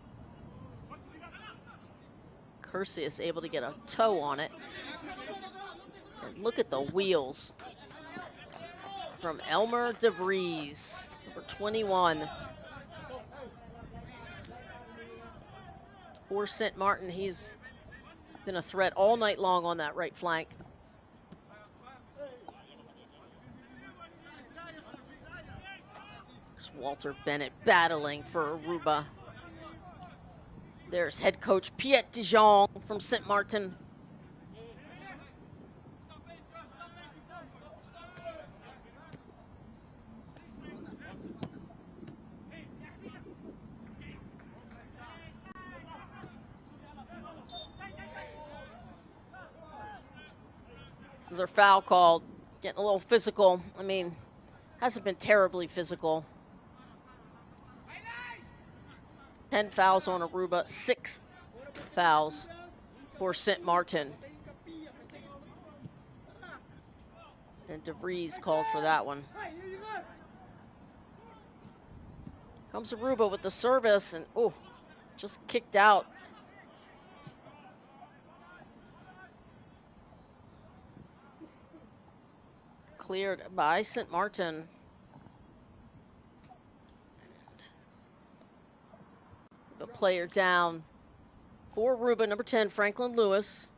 Cursius able to get a toe on it. And look at the wheels from Elmer de Vries, number 21. For Sint Maarten, he's been a threat all night long on that right flank. There's Walter Bennett battling for Aruba. There's head coach Piet de Jong from Sint Maarten. Another foul called, getting a little physical. I mean, hasn't been terribly physical. 10 fouls on Aruba, 6 fouls for Sint Maarten. And de Vries called for that one. Comes Aruba with the service, and just kicked out. Cleared by Sint Maarten. The player down for Aruba, number 10, Franklin Lewis.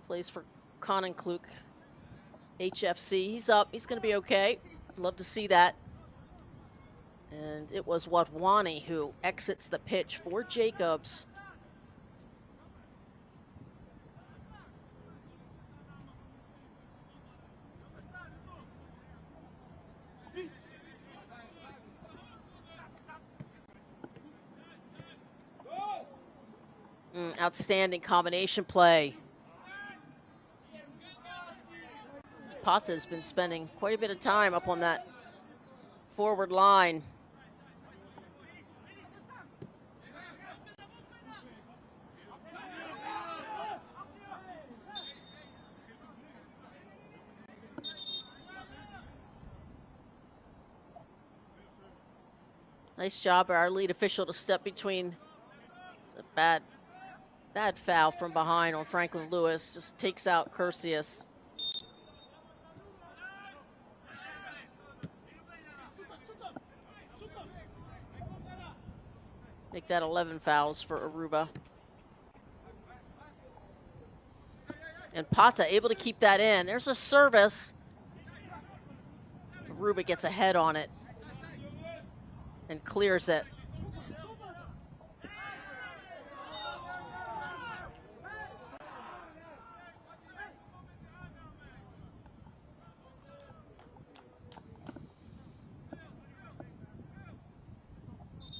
Plays for Concacaf, HFC. He's up. He's going to be okay. Love to see that. And it was Watwani who exits the pitch for Jacobs. Outstanding combination play. Pata's been spending quite a bit of time up on that forward line. Nice job by our lead official to step between. It's a bad foul from behind on Franklin Lewis. Just takes out Curcius. Make that 11 fouls for Aruba. And Pata able to keep that in. There's a service. Aruba gets ahead on it and clears it.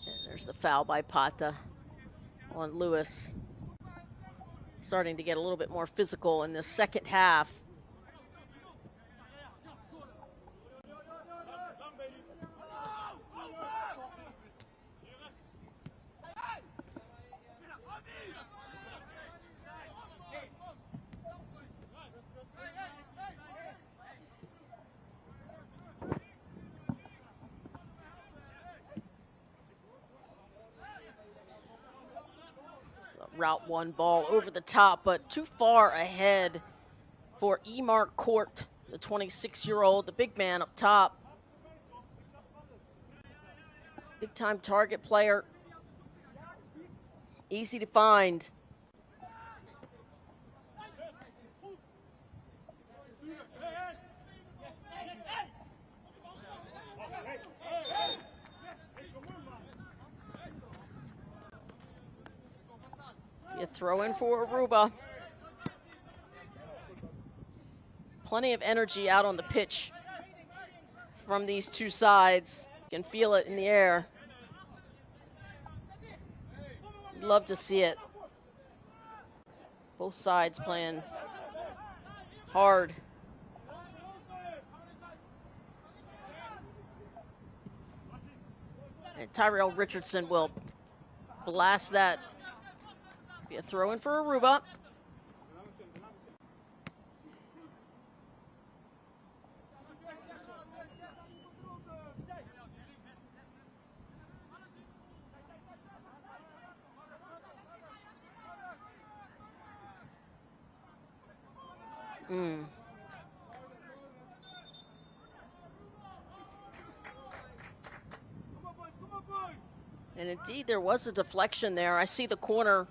And there's the foul by Pata on Lewis. Starting to get a little bit more physical in the second half. Route one ball over the top, but too far ahead for Emar Court, the 26-year-old, the big man up top. Big time target player. Easy to find. You throw in for Aruba. Plenty of energy out on the pitch from these two sides. You can feel it in the air. Love to see it. Both sides playing hard. And Tyrell Richardson will blast that. Be a throw in for Aruba. And indeed, there was a deflection there. I see the corner,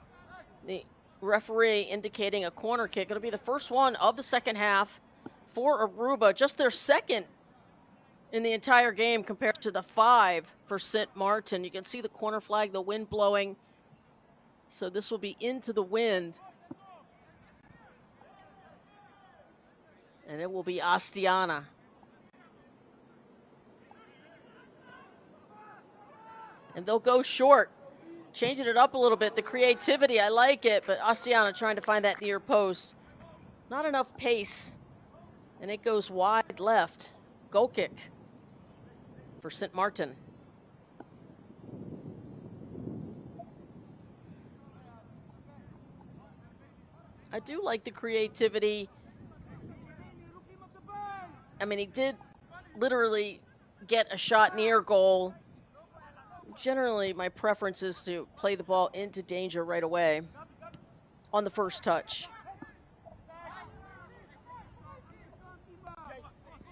the referee indicating a corner kick. It'll be the first one of the second half for Aruba, just their second in the entire game compared to the 5 for Sint Maarten. You can see the corner flag, the wind blowing. So this will be into the wind. And it will be Astiana. And they'll go short, changing it up a little bit. The creativity, I like it, but Astiana trying to find that near post. Not enough pace, and it goes wide left. Goal kick for Sint Maarten. I do like the creativity. I mean, he did literally get a shot near goal. Generally, my preference is to play the ball into danger right away on the first touch.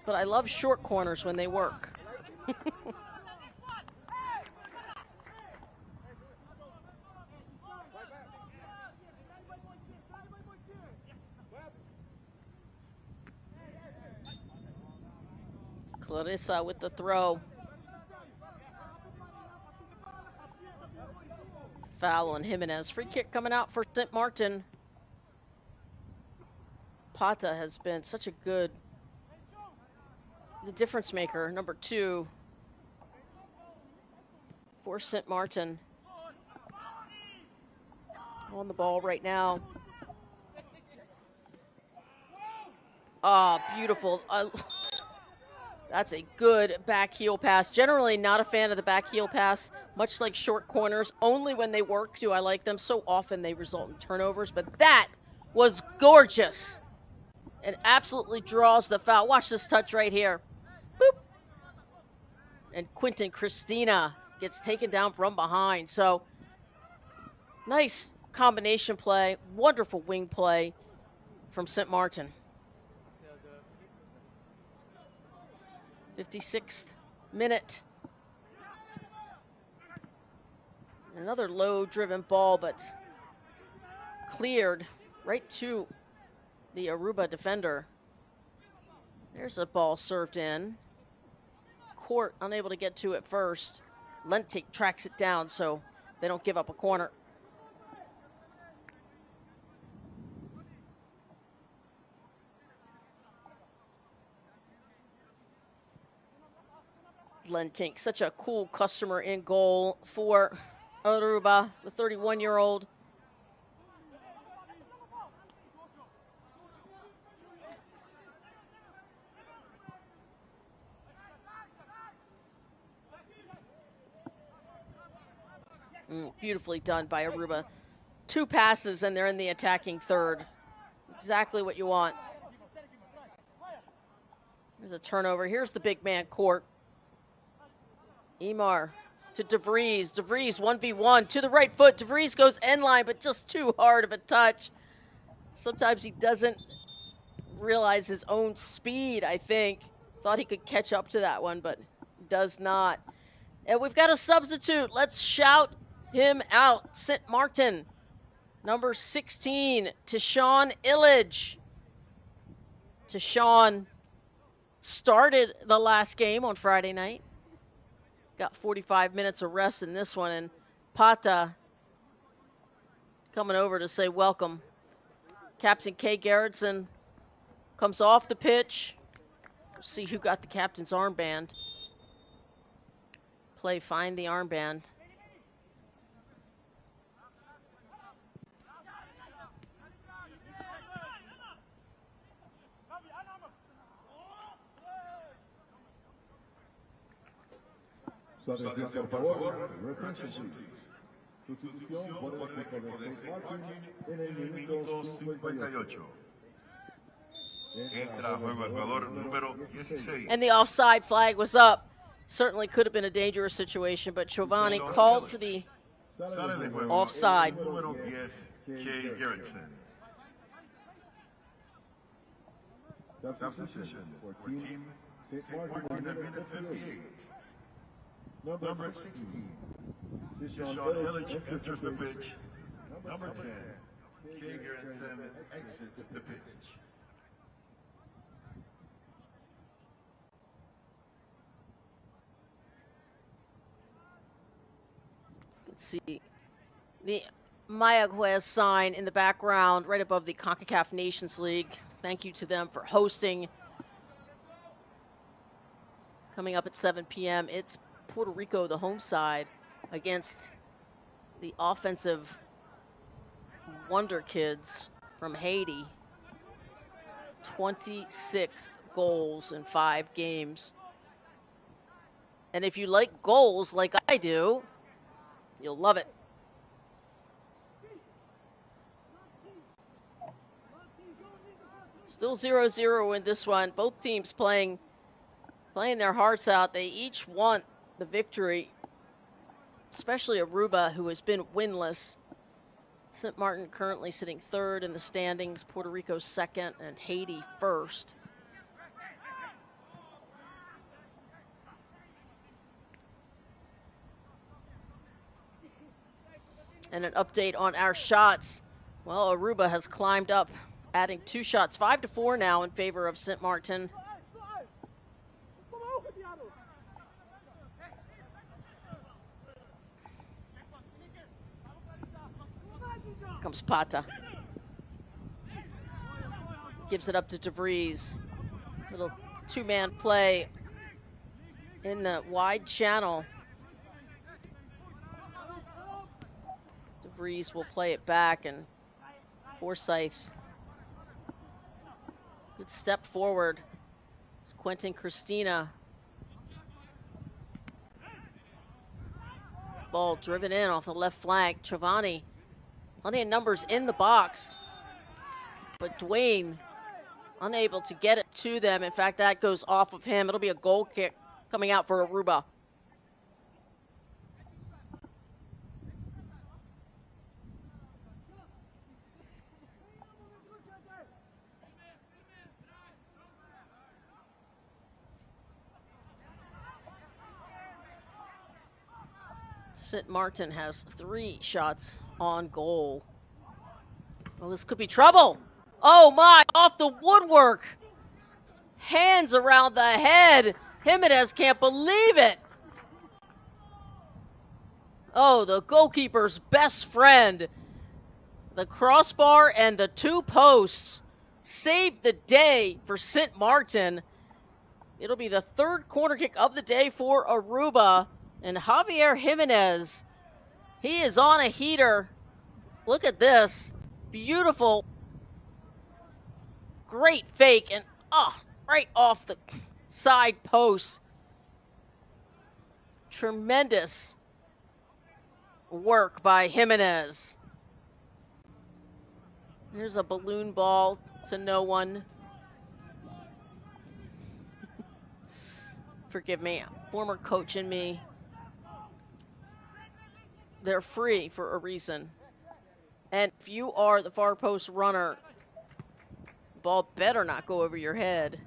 But I love short corners when they work. Clarissa with the throw. Foul on Jimenez. Free kick coming out for Sint Maarten. Pata has been such a good difference maker, number 2 for Sint Maarten. On the ball right now. Ah, beautiful. That's a good back heel pass. Generally not a fan of the back heel pass, much like short corners. Only when they work do I like them. So often they result in turnovers, but that was gorgeous. And absolutely draws the foul. Watch this touch right here. Boop. And Quentin Christina gets taken down from behind. So nice combination play, wonderful wing play from Sint Maarten. 56th minute. Another low-driven ball, but cleared right to the Aruba defender. There's a ball served in. Court unable to get to it first. Lentic tracks it down so they don't give up a corner. Lentic, such a cool customer in goal for Aruba, the 31-year-old. Beautifully done by Aruba. 2 passes and they're in the attacking third. Exactly what you want. There's a turnover. Here's the big man, Court. Emar to DeVries. DeVries 1v1 to the right foot. DeVries goes end line, but just too hard of a touch. Sometimes he doesn't realize his own speed, I think. Thought he could catch up to that one, but does not. And we've got a substitute. Let's shout him out. Sint Maarten, number 16, Tashawn Illage. Tashawn started the last game on Friday night. Got 45 minutes of rest in this one, and Pata coming over to say welcome. Captain Kay Gerritsen comes off the pitch. We'll see who got the captain's armband. Play, find the armband. Atención, por favor. Retention, please. Sustitución por el equipo de Sint Maarten en el minuto 58. Entra a juego el jugador número 16. And the offside flag was up. Certainly could have been a dangerous situation, but Giovanni called for the offside. Número 10, Kay Gerritsen. Substitution for team Sint Maarten in minute 58. Number 16, Tashawn Illage enters the pitch. Number 10, Kay Gerritsen exits the pitch. You can see the Mayaguez sign in the background right above the Concacaf Nations League. Thank you to them for hosting. Coming up at 7 p.m., it's Puerto Rico, the home side, against the offensive wonder kids from Haiti. 26 goals in 5 games. And if you like goals like I do, you'll love it. Still 0-0 in this one. Both teams playing their hearts out. They each want the victory, especially Aruba, who has been winless. Sint Maarten currently sitting 3rd in the standings, Puerto Rico 2nd, and Haiti 1st. And an update on our shots. Well, Aruba has climbed up, adding 2 shots, 5-4 now in favor of Sint Maarten. Comes Pata. Gives it up to DeVries. Little 2-man play in the wide channel. DeVries will play it back, and Forsyth. Good step forward. It's Quentin Christina. Ball driven in off the left flank. Giovanni. Plenty of numbers in the box, but Dwayne unable to get it to them. In fact, that goes off of him. It'll be a goal kick coming out for Aruba. Sint Maarten has 3 shots on goal. Well, this could be trouble. Oh my, off the woodwork. Hands around the head. Jimenez can't believe it. Oh, the goalkeeper's best friend. The crossbar and the 2 posts saved the day for Sint Maarten. It'll be the 3rd corner kick of the day for Aruba. And Javier Jimenez, he is on a heater. Look at this. Beautiful. Great fake. And right off the side post. Tremendous work by Jimenez. Here's a balloon ball to no one. Forgive me, former coach and me. They're free for a reason. And if you are the far post runner, the ball better not go over your head.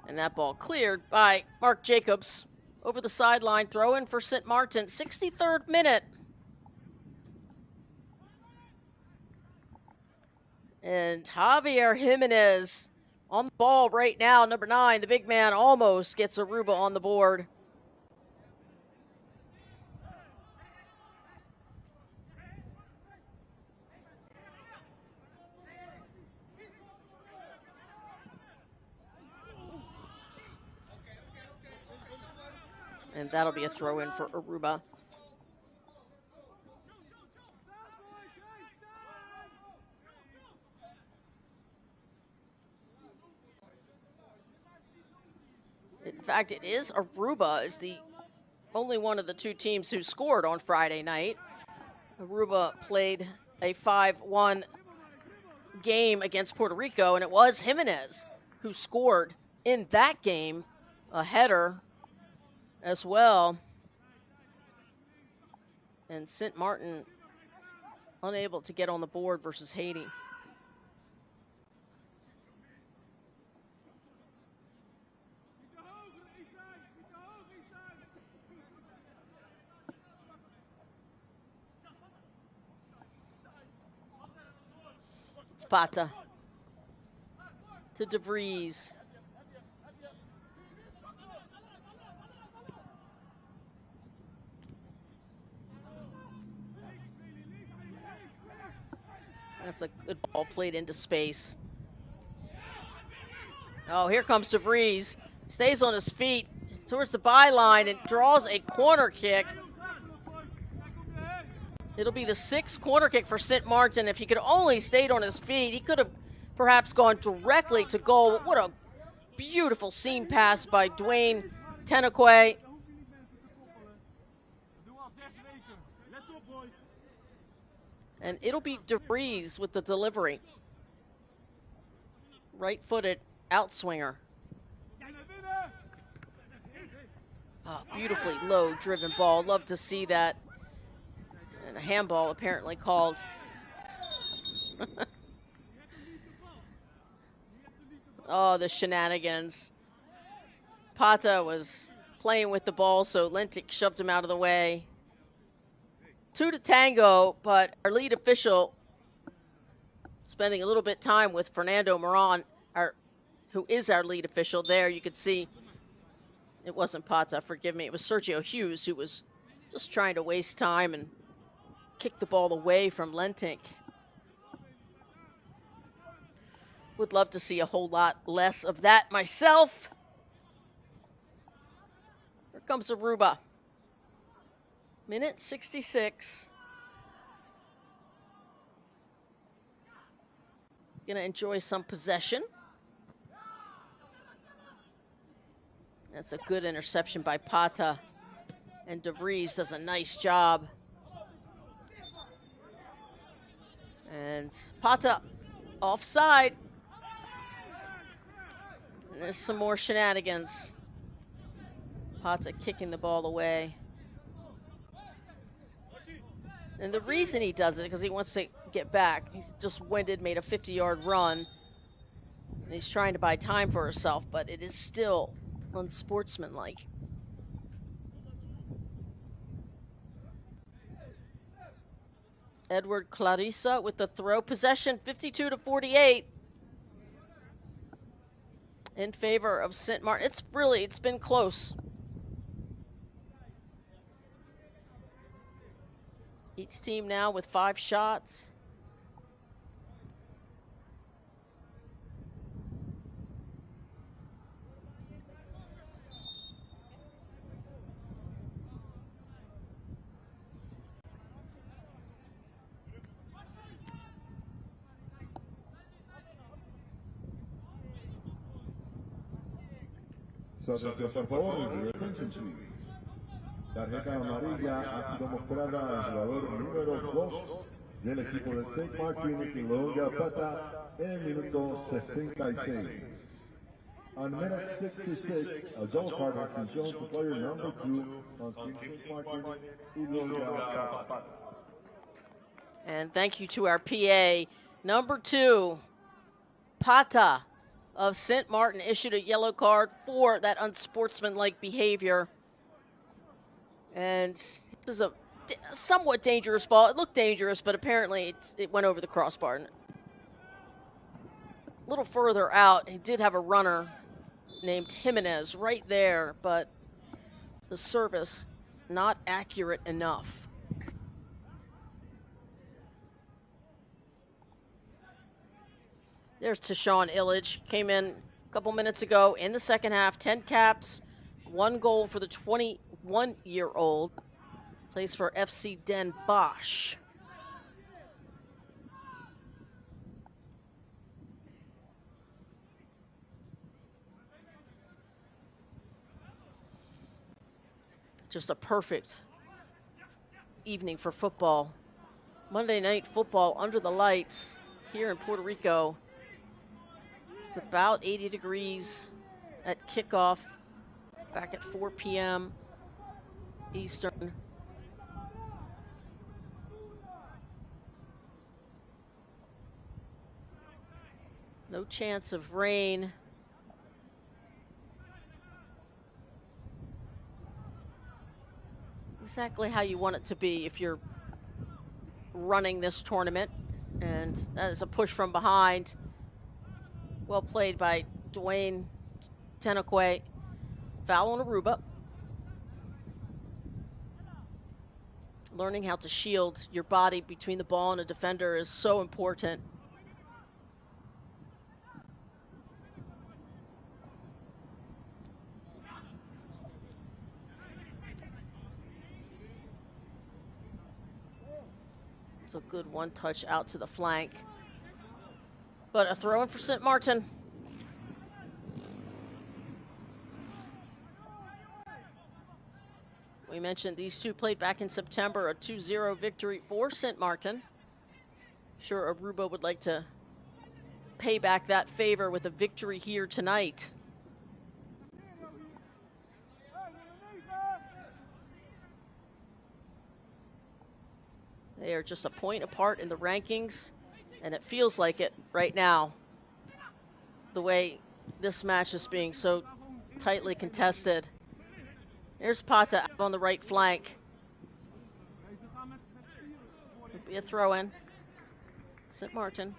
And that ball cleared by Mark Jacobs over the sideline. Throw in for Sint Maarten, 63rd minute. And Javier Jimenez on the ball right now, number 9. The big man almost gets Aruba on the board. And that'll be a throw in for Aruba. In fact, it is Aruba is the only one of the 2 teams who scored on Friday night. Aruba played a 5-1 game against Puerto Rico, and it was Jimenez who scored in that game, a header as well. And Sint Maarten unable to get on the board versus Haiti. Spata to DeVries. That's a good ball played into space. Oh, here comes DeVries. Stays on his feet towards the byline and draws a corner kick. It'll be the 6th corner kick for Sint Maarten. If he could only stayed on his feet, he could have perhaps gone directly to goal. What a beautiful seam pass by Dwayne Tenekwe. And it'll be DeVries with the delivery. Right-footed outswinger. Oh, beautifully low-driven ball. Love to see that. And a handball apparently called. Oh, the shenanigans. Pata was playing with the ball, so Lentic shoved him out of the way. 2 to tango, but our lead official spending a little bit time with Fernando Moran, who is our lead official there. You could see it wasn't Pata, forgive me. It was Sergio Hughes who was just trying to waste time and kick the ball away from Lentic. Would love to see a whole lot less of that myself. Here comes Aruba. Minute 66. Gonna enjoy some possession. That's a good interception by Pata. And DeVries does a nice job. And Pata offside. And there's some more shenanigans. Pata kicking the ball away. And the reason he does it is because he wants to get back. He's just winded, made a 50-yard run. And he's trying to buy time for himself, but it is still unsportsmanlike. Edward Clarissa with the throw. Possession 52-48 in favor of Sint Maarten. It's been close. Each team now with 5 shots. Socios, por favor, your attention please. Tarjeta amarilla ha sido mostrada al jugador número 2 del equipo de Sint Maarten, que lo pata en el minuto 66. On minute 66, a yellow card has been shown to player number 2 on Sint Maarten, Ilonga Pata. And thank you to our PA. Number 2, Pata of Sint Maarten issued a yellow card for that unsportsmanlike behavior. And this is a somewhat dangerous ball. It looked dangerous, but apparently it went over the crossbar. A little further out, he did have a runner named Jimenez right there, but the service not accurate enough. There's Tashawn Illich, came in a couple minutes ago in the second half, 10 caps, 1 goal for the 21-year-old. Plays for FC Den Bosch. Just a perfect evening for football. Monday night football under the lights here in Puerto Rico. It's about 80 degrees at kickoff, back at 4 p.m. Eastern. No chance of rain. Exactly how you want it to be if you're running this tournament. And that is a push from behind. Well played by Dwayne Tenakwe. Foul on Aruba. Learning how to shield your body between the ball and a defender is so important. It's a good one touch out to the flank. But a throw in for Sint Maarten. We mentioned these two played back in September, a 2-0 victory for Sint Maarten. Sure, Aruba would like to pay back that favor with a victory here tonight. They are just a point apart in the rankings, and it feels like it right now, the way this match is being so tightly contested. Here's Pata up on the right flank. It'll be a throw-in. Sint Maarten.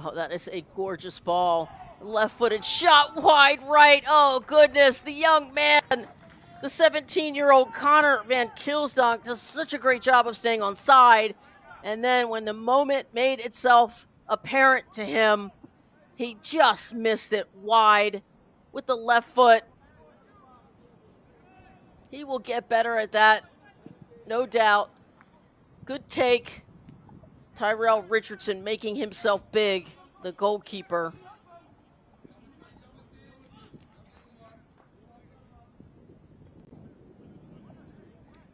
Oh, that is a gorgeous ball. Left-footed shot wide right. Oh, goodness. The young man, the 17-year-old Connor Van Kilsdonk, does such a great job of staying on side. And then when the moment made itself apparent to him, he just missed it wide with the left foot. He will get better at that, no doubt. Good take. Tyrell Richardson making himself big, the goalkeeper.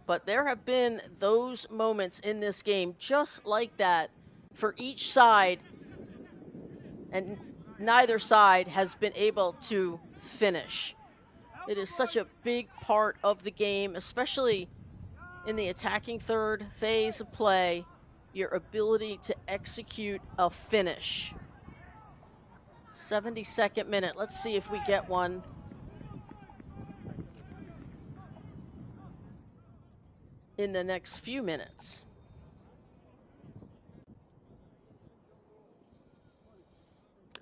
But there have been those moments in this game just like that for each side, and neither side has been able to finish. It is such a big part of the game, especially in the attacking third phase of play, your ability to execute a finish. 72nd minute. Let's see if we get one. In the next few minutes.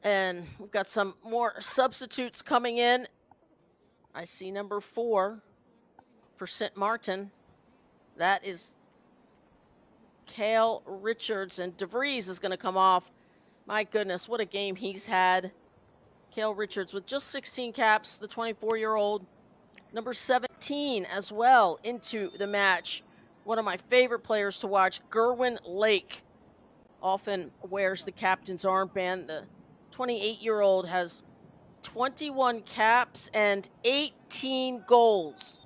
And we've got some more substitutes coming in. I see number 4 for Sint Maarten. That is Cale Richards, and DeVries is going to come off. My goodness, what a game he's had. Cale Richards with just 16 caps, the 24-year-old. Number 17 as well into the match. One of my favorite players to watch, Gerwin Lake. Often wears the captain's armband. The 28-year-old has 21 caps and 18 goals.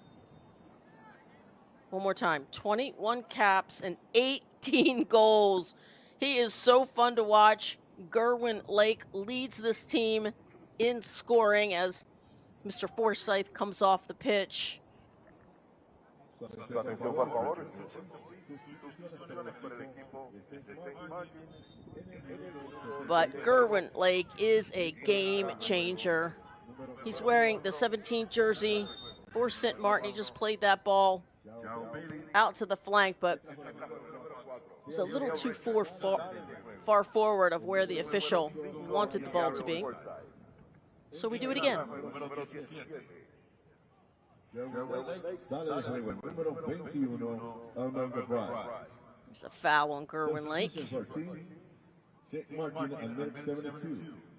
One more time, 21 caps and 18 goals. He is so fun to watch. Gerwin Lake leads this team in scoring as Mr. Forsyth comes off the pitch. But Gerwin Lake is a game changer. He's wearing the 17 jersey for Sint Maarten. He just played that ball out to the flank, but it was a little too far forward of where the official wanted the ball to be. So we do it again. There's a foul on Gerwin Lake.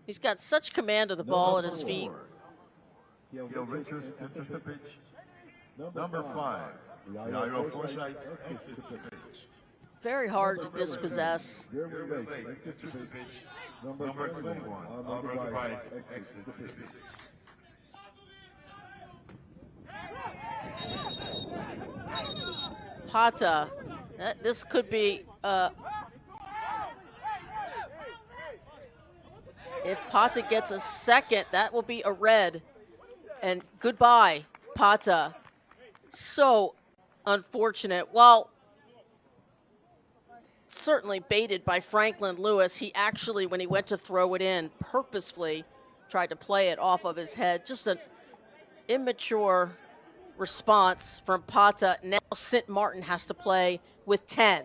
He's got such command of the ball at his feet. Number 5, Yairo Forsyth exits the pitch. Very hard to dispossess. Number 21, Albert Weiss exits the pitch. Pata, this could be, if Pata gets a second, that will be a red. And goodbye, Pata. So unfortunate. While certainly baited by Franklin Lewis, he actually, when he went to throw it in, purposefully tried to play it off of his head. Just an immature response from Pata. Now Sint Maarten has to play with 10.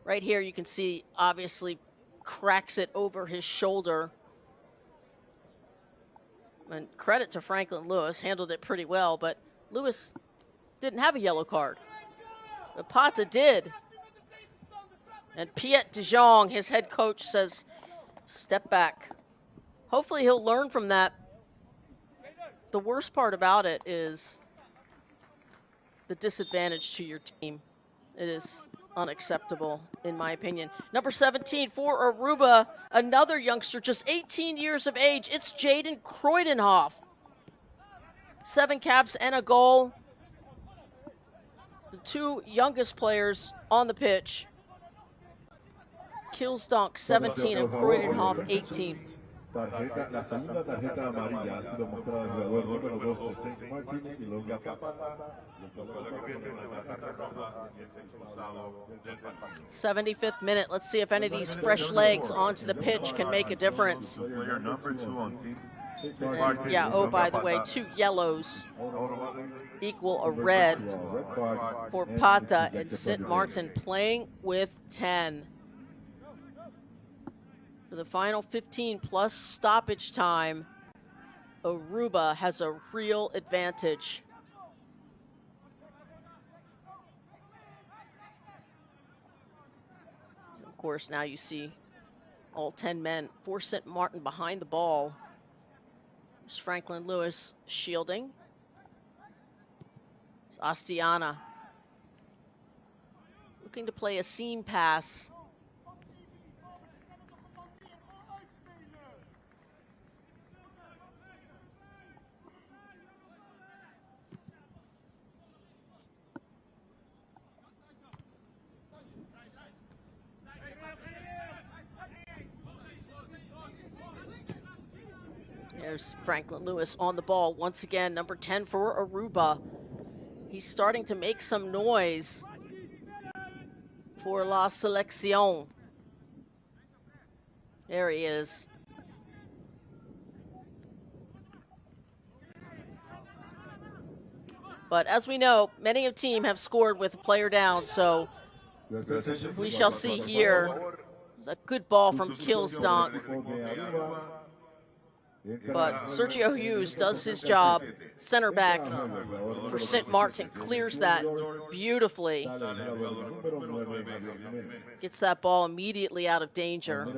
Right here you can see, obviously, cracks it over his shoulder. And credit to Franklin Lewis, handled it pretty well, but Lewis didn't have a yellow card. But Pata did. And Piet de Jong, his head coach, says, step back. Hopefully he'll learn from that. The worst part about it is the disadvantage to your team. It is unacceptable, in my opinion. Number 17 for Aruba, another youngster, just 18 years of age. It's Jaden Kreudenhoff. 7 caps and a goal. The 2 youngest players on the pitch. Kilsdonk 17 and Kreudenhoff 18. La segunda tarjeta amarilla ha sido mostrada al jugador número 2 de Sint Maarten y luego Capata. 75th minute. Let's see if any of these fresh legs onto the pitch can make a difference. Player number 2 on team. And yeah, oh, by the way, 2 yellows equal a red for Pata and Sint Maarten playing with 10. For the final 15 plus stoppage time, Aruba has a real advantage. Of course, now you see all 10 men for Sint Maarten behind the ball. There's Franklin Lewis shielding. It's Astiana looking to play a seam pass. There's Franklin Lewis on the ball once again, number 10 for Aruba. He's starting to make some noise for La Selección. There he is. But as we know, many of team have scored with a player down, so we shall see here. It's a good ball from Kilsdonk. But Sergio Hughes does his job. Center back for Sint Maarten clears that beautifully. Gets that ball immediately out of danger.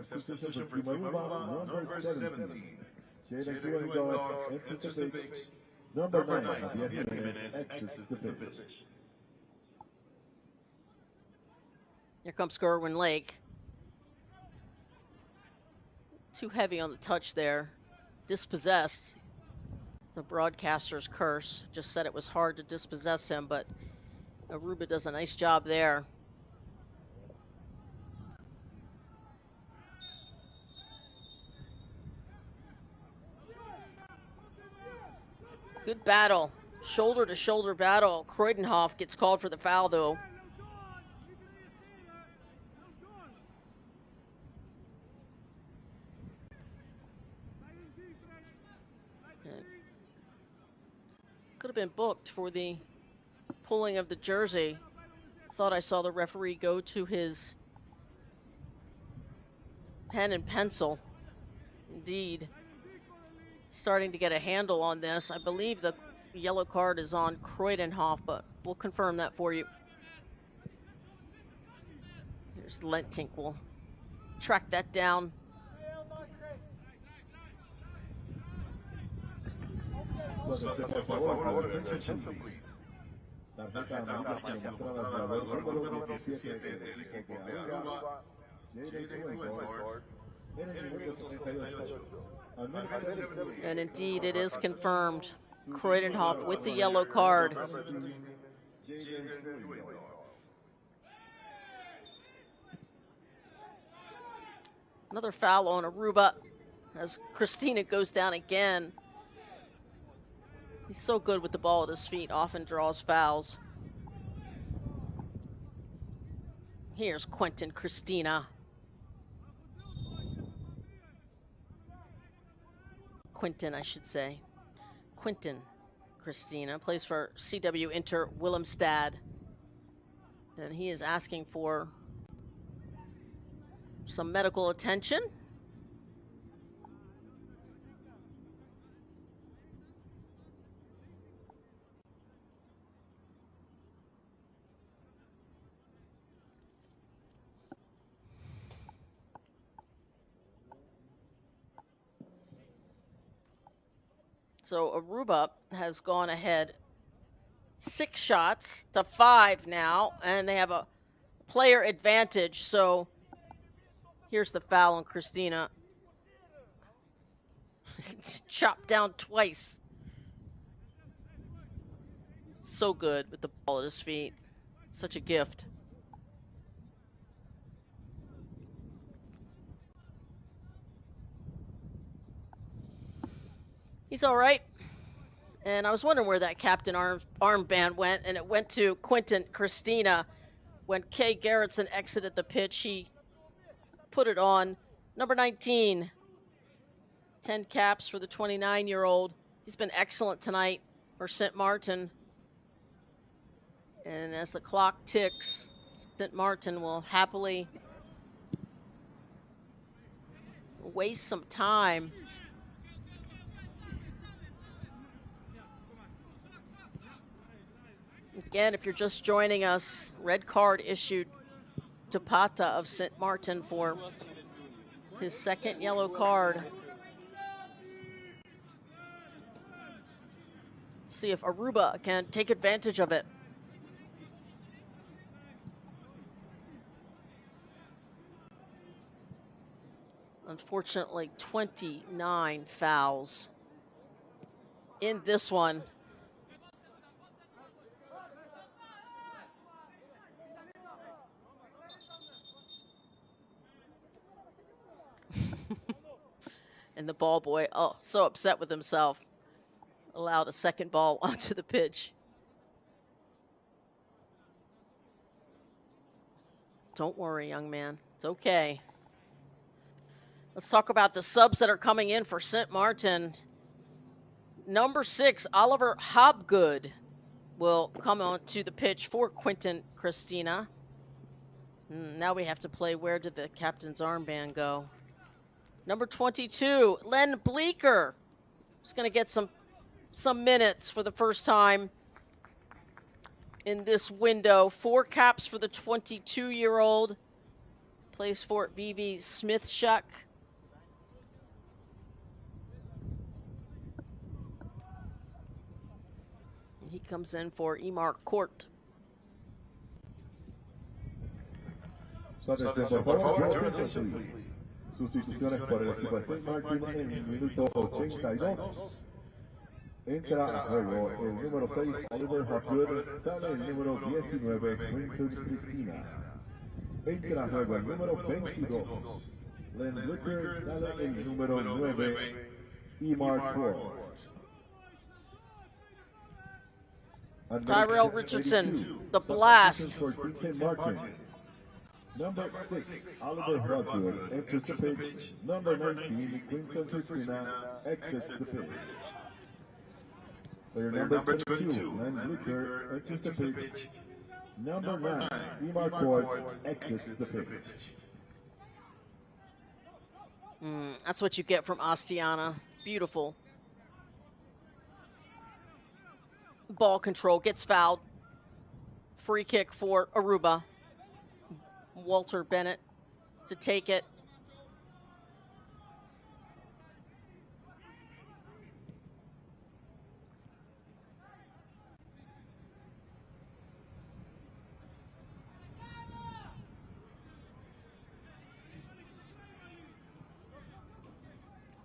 Substitution for Aruba, number 17. Number 9, Javier Jimenez exits the pitch. Here comes Gerwin Lake. Too heavy on the touch there. Dispossessed. The broadcaster's curse. Just said it was hard to dispossess him, but Aruba does a nice job there. Good battle. Shoulder to shoulder battle. Kreudenhoff gets called for the foul though. Could have been booked for the pulling of the jersey. Thought I saw the referee go to his pen and pencil. Indeed. Starting to get a handle on this. I believe the yellow card is on Kreudenhoff, but we'll confirm that for you. Here's Lentink. We'll track that down. And indeed, it is confirmed. Kreudenhoff with the yellow card. Another foul on Aruba as Christina goes down again. He's so good with the ball at his feet, often draws fouls. Here's Quentin Christina. Quentin, I should say. Quentin Christina plays for CW Inter Willemstad. And he is asking for some medical attention. So Aruba has gone ahead 6 shots to 5 now, and they have a player advantage. So here's the foul on Christina. Chopped down twice. So good with the ball at his feet. Such a gift. He's all right. And I was wondering where that captain armband went, and it went to Quentin Christina. When Kay Gerritsen exited the pitch, he put it on. Number 19, 10 caps for the 29-year-old. He's been excellent tonight for Sint Maarten. And as the clock ticks, Sint Maarten will happily waste some time. Again, if you're just joining us, red card issued to Pata of Sint Maarten for his second yellow card. See if Aruba can take advantage of it. Unfortunately, 29 fouls in this one. And the ball boy, oh, so upset with himself, allowed a second ball onto the pitch. Don't worry, young man. It's okay. Let's talk about the subs that are coming in for Sint Maarten. Number 6, Oliver Hobgood will come on to the pitch for Quentin Christina. Now we have to play Where Did the Captain's Armband Go? Number 22, Len Bleeker. He's going to get some minutes for the first time in this window. 4 caps for the 22-year-old. Plays for VV Smithshuck. He comes in for Emar Court. Sustituciones por el equipo de Sint Maarten en el minuto 82. Entra a juego el número 6, Oliver Hobgood, sale el número 19, Quentin Christina. Entra a juego el número 22, Len Blicker, sale el número 9, Emar Court. Tyrell Richardson, the blast. Number 6, Oliver Hobgood enters the pitch. Number 19, Quentin Christina exits the pitch. Player number 22, Len Blicker enters the pitch. Number 9, Emar Court exits the pitch. That's what you get from Ostiana. Beautiful. Ball control, gets fouled. Free kick for Aruba. Walter Bennett to take it.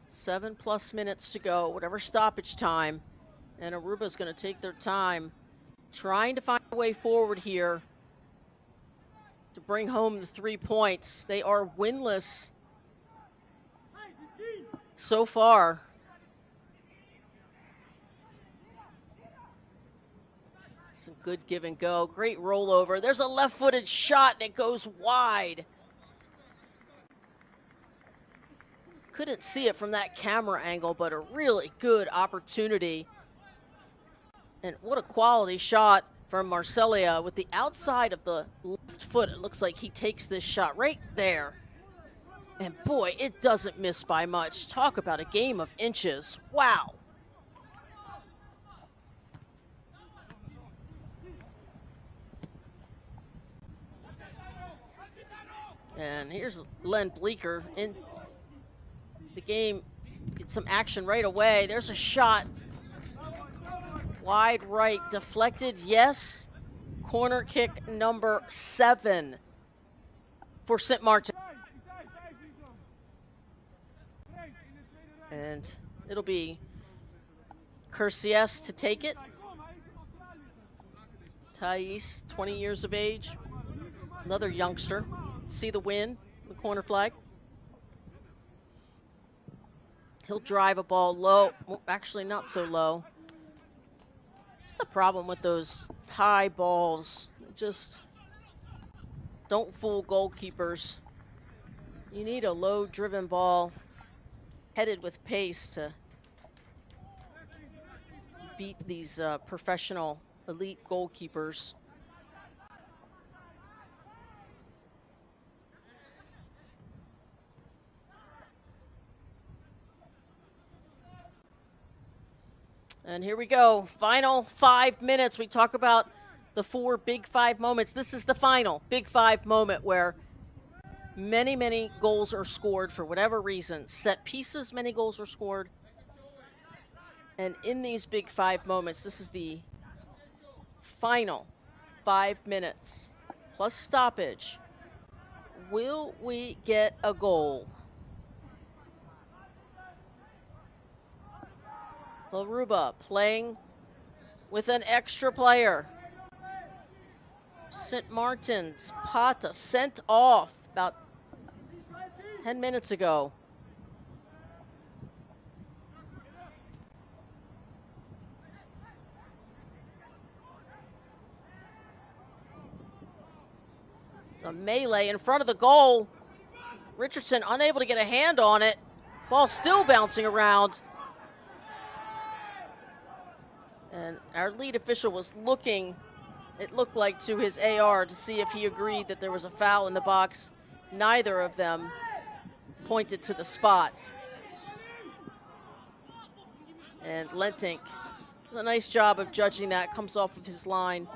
Seven plus minutes to go, whatever stoppage time. And Aruba's going to take their time trying to find a way forward here to bring home the 3 points. They are winless so far. Some good give and go. Great rollover. There's a left-footed shot and it goes wide. Couldn't see it from that camera angle, but a really good opportunity. And what a quality shot from Marcelia with the outside of the left foot. It looks like he takes this shot right there. And boy, it doesn't miss by much. Talk about a game of inches. Wow. And here's Len Bleeker in the game. Get some action right away. There's a shot. Wide right, deflected, yes. Corner kick number 7 for Sint Maarten. And it'll be Curcias to take it. Thais, 20 years of age, another youngster. See the win, the corner flag. He'll drive a ball low, well, actually not so low. What's the problem with those high balls? Just don't fool goalkeepers. You need a low-driven ball headed with pace to beat these professional elite goalkeepers. And here we go, final 5 minutes. We talk about the 4 big 5 moments. This is the final big 5 moment where many, many goals are scored for whatever reason. Set pieces, many goals are scored. And in these big 5 moments, this is the final 5 minutes plus stoppage. Will we get a goal? Aruba playing with an extra player. Sint Maarten's Pata sent off about 10 minutes ago. a melee in front of the goal. Richardson unable to get a hand on it. Ball still bouncing around. And our lead official was looking, it looked like, to his AR to see if he agreed that there was a foul in the box. Neither of them pointed to the spot. And Lentink, a nice job of judging that, comes off of his line.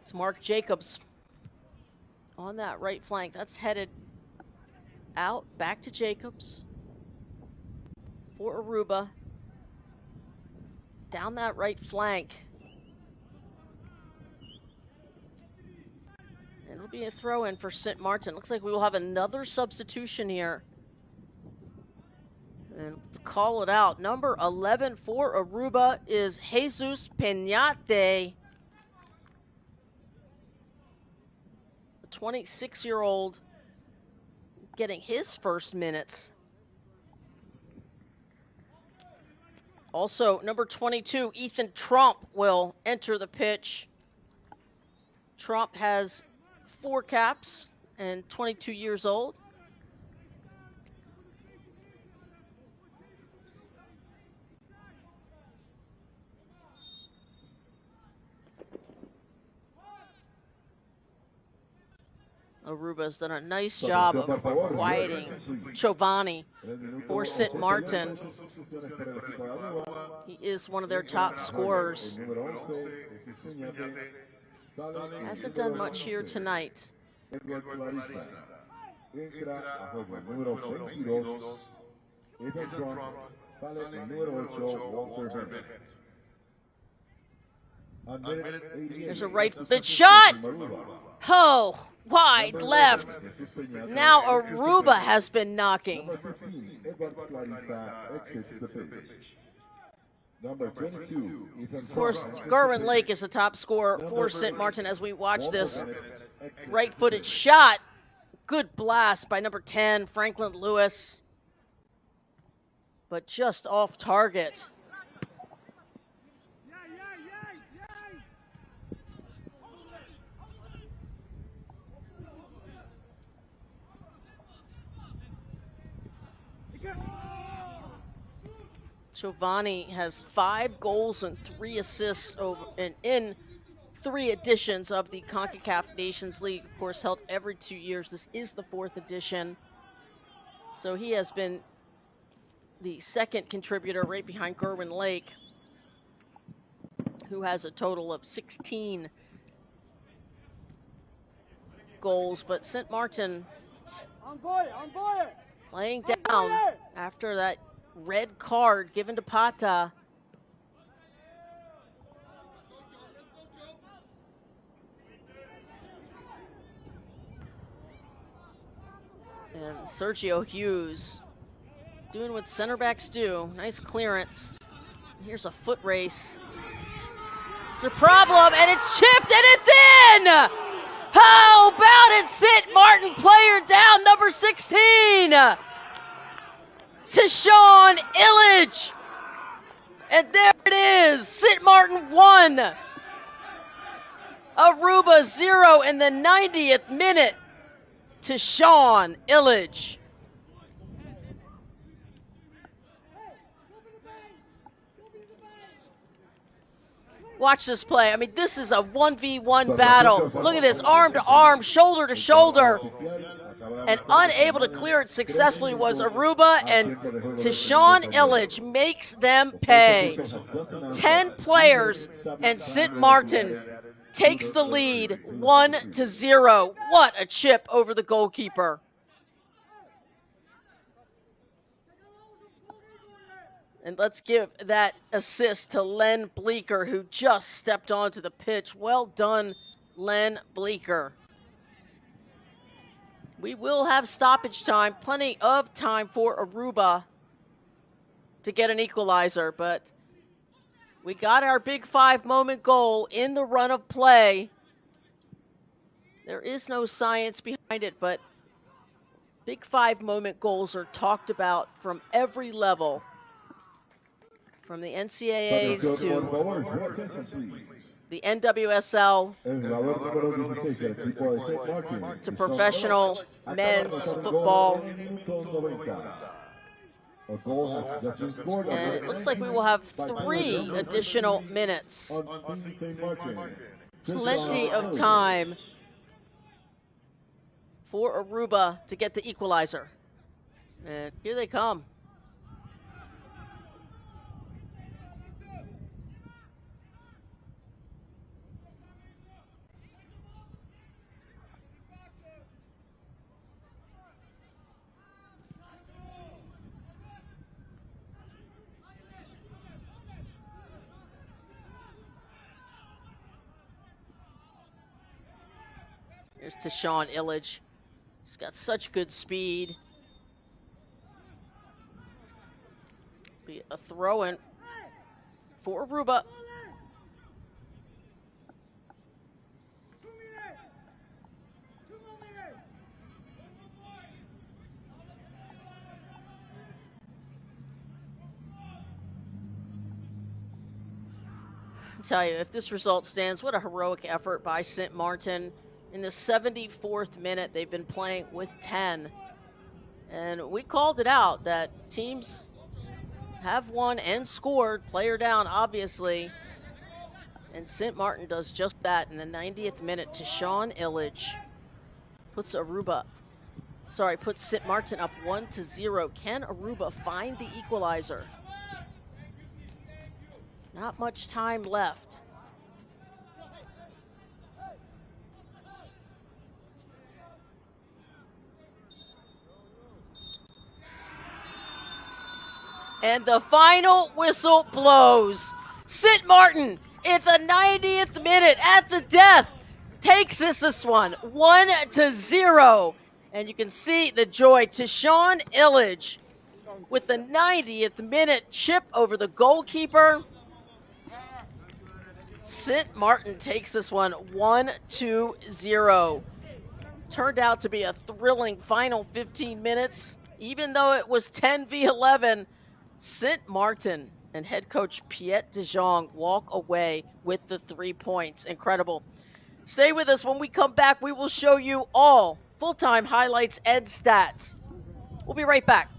It's Mark Jacobs on that right flank. That's headed out, back to Jacobs for Aruba. Down that right flank. And it'll be a throw in for Sint Maarten. Looks like we will have another substitution here. And let's call it out. Number 11 for Aruba is Jesus Peñate. 26-year-old getting his first minutes. Also, number 22, Ethan Trump will enter the pitch. Trump has 4 caps and 22 years old. Aruba's done a nice job of quieting Giovanni for Sint Maarten. He is one of their top scorers. Hasn't done much here tonight. There's a right-footed shot! Oh, wide left. Now Aruba has been knocking. Of course, Gerwin Lake is the top scorer for Sint Maarten as we watch this right-footed shot. Good blast by number 10, Franklin Lewis. But just off target. Giovanni has 5 goals and 3 assists in 3 editions of the Concacaf Nations League, of course, held every 2 years. This is the 4th edition. So he has been the second contributor right behind Gerwin Lake, who has a total of 16 goals. But Sint Maarten laying down after that red card given to Pata. And Sergio Hughes doing what center backs do. Nice clearance. Here's a foot race. It's a problem, and it's chipped, and it's in! How about it? Sint Maarten player down, number 16. To Sean Illich. And there it is, Sint Maarten 1. Aruba 0 in the 90th minute to Sean Illich. Watch this play. I mean, this is a 1v1 battle. Look at this, arm to arm, shoulder to shoulder. And unable to clear it successfully was Aruba, and Sean Illich makes them pay. 10 players, and Sint Maarten takes the lead 1-0. What a chip over the goalkeeper. And let's give that assist to Len Bleeker, who just stepped onto the pitch. Well done, Len Bleeker. We will have stoppage time, plenty of time for Aruba to get an equalizer, but we got our big 5-moment goal in the run of play. There is no science behind it, but Big five moment goals are talked about from every level, from the NCAAs to the NWSL to professional men's football. And it looks like we will have 3 additional minutes. Plenty of time for Aruba to get the equalizer. And here they come. Here's to Sean Illage. He's got such good speed. Be a throw-in for Aruba. I tell you, if this result stands, what a heroic effort by Sint Maarten. In the 74th minute, they've been playing with 10. And we called it out that teams have won and scored, player down, obviously. And Sint Maarten does just that in the 90th minute to Sean Illage. Puts Sint Maarten up 1-0. Can Aruba find the equalizer? Not much time left. And the final whistle blows. Sint Maarten at the 90th minute at the death takes this one 1-0. And you can see the joy to Sean Illage with the 90th minute chip over the goalkeeper. Sint Maarten takes this one 1-0. Turned out to be a thrilling final 15 minutes. Even though it was 10v11, Sint Maarten and head coach Piet de Jong walk away with the 3 points. Incredible. Stay with us. When we come back, we will show you all full-time highlights and stats. We'll be right back.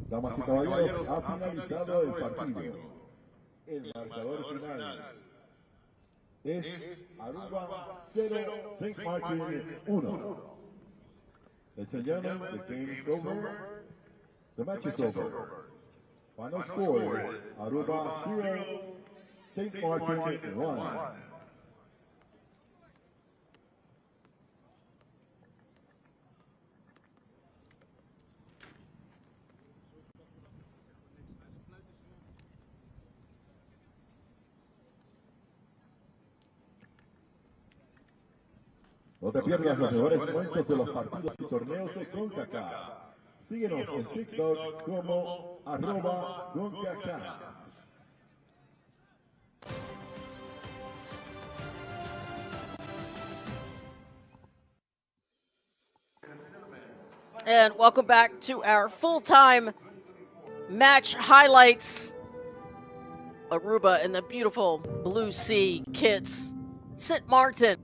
Damas y caballeros, ha finalizado el partido. El marcador final es Aruba 0, Sint Maarten 1. Ladies and gentlemen, the game is over. The match is over. Final score is Aruba 0, Sint Maarten 1. No te pierdas los mejores momentos de los partidos y torneos de Concacaf. Síguenos en TikTok como @Concacaf. And welcome back to our full-time match highlights. Aruba in the beautiful blue sea kits. Sint Maarten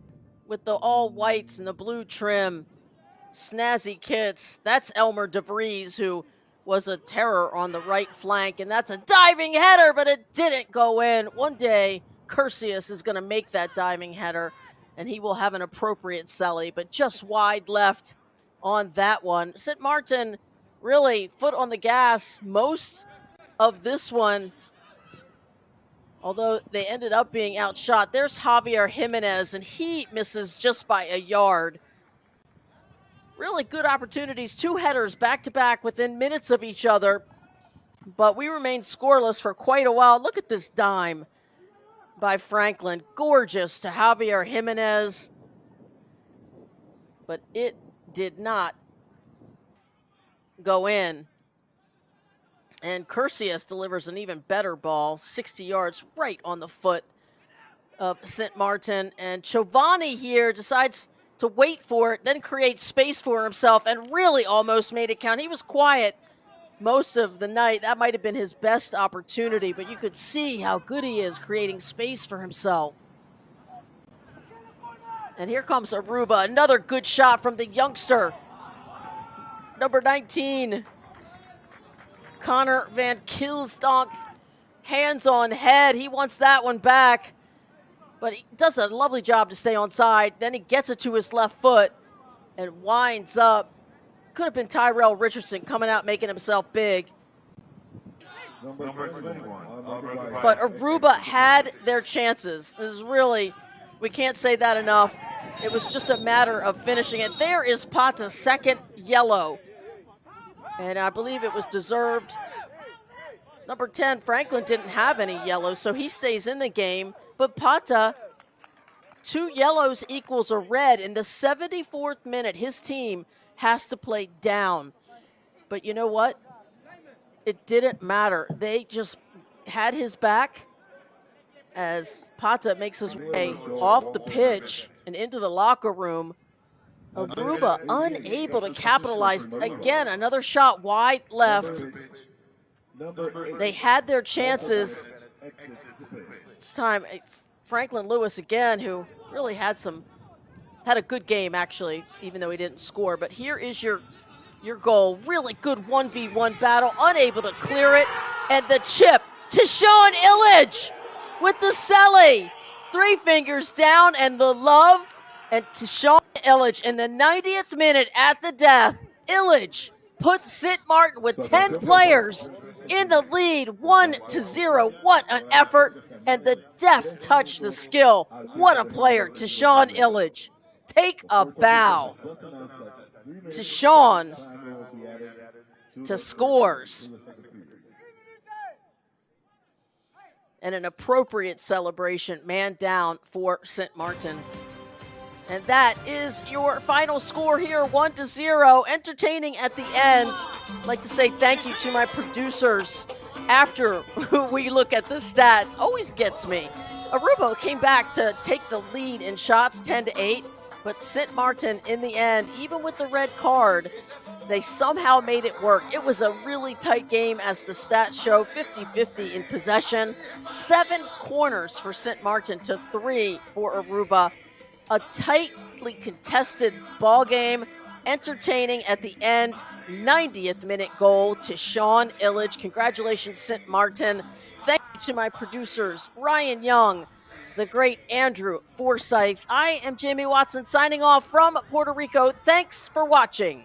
with the all whites and the blue trim. Snazzy kits. That's Elmer DeVries, who was a terror on the right flank, and that's a diving header, but it didn't go in. One day, Curcius is going to make that diving header, and he will have an appropriate celly, but just wide left on that one. Sint Maarten really foot on the gas most of this one, although they ended up being outshot. There's Javier Jimenez, and he misses just by a yard. Really good opportunities, 2 headers back-to-back within minutes of each other, but we remained scoreless for quite a while. Look at this dime by Franklin. Gorgeous to Javier Jimenez, but it did not go in. And Curcius delivers an even better ball, 60 yards right on the foot of Sint Maarten. And Giovanni here decides to wait for it, then create space for himself, and really almost made it count. He was quiet most of the night. That might have been his best opportunity, but you could see how good he is creating space for himself. And here comes Aruba, another good shot from the youngster. Number 19, Connor Van Kilsdonk, hands on head. He wants that one back, but he does a lovely job to stay on side. Then he gets it to his left foot and winds up. Could have been Tyrell Richardson coming out making himself big. Number 21. But Aruba had their chances. This is really, we can't say that enough. It was just a matter of finishing it. There is Pata's second yellow, and I believe it was deserved. Number 10, Franklin didn't have any yellows, so he stays in the game. But Pata, 2 yellows equals a red. In the 74th minute, his team has to play down. But you know what? It didn't matter. They just had his back as Pata makes his way off the pitch and into the locker room. Aruba unable to capitalize. Again, another shot wide left. They had their chances. This time, it's Franklin Lewis again, who really had a good game, actually, even though he didn't score. But here is your goal. Really good 1v1 battle, unable to clear it. And the chip to Sean Illich with the celly. 3 fingers down, and the love. And to Sean Illich in the 90th minute at the death. Illich puts Sint Maarten with 10 players in the lead, 1-0. What an effort. And the deft touch, the skill. What a player, to Sean Illich. Take a bow to Sean to scores. And an appropriate celebration, man down for Sint Maarten. And that is your final score here, 1-0. Entertaining at the end. I'd like to say thank you to my producers. After we look at the stats, always gets me. Aruba came back to take the lead in shots, 10-8. But Sint Maarten, in the end, even with the red card, they somehow made it work. It was a really tight game, as the stats show, 50-50 in possession. 7 corners for Sint Maarten to 3 for Aruba. A tightly contested ball game, entertaining at the end. 90th minute goal to Sean Illich. Congratulations, Sint Maarten. Thank you to my producers, Ryan Young, the great Andrew Forsyth. I am Jamie Watson signing off from Puerto Rico. Thanks for watching.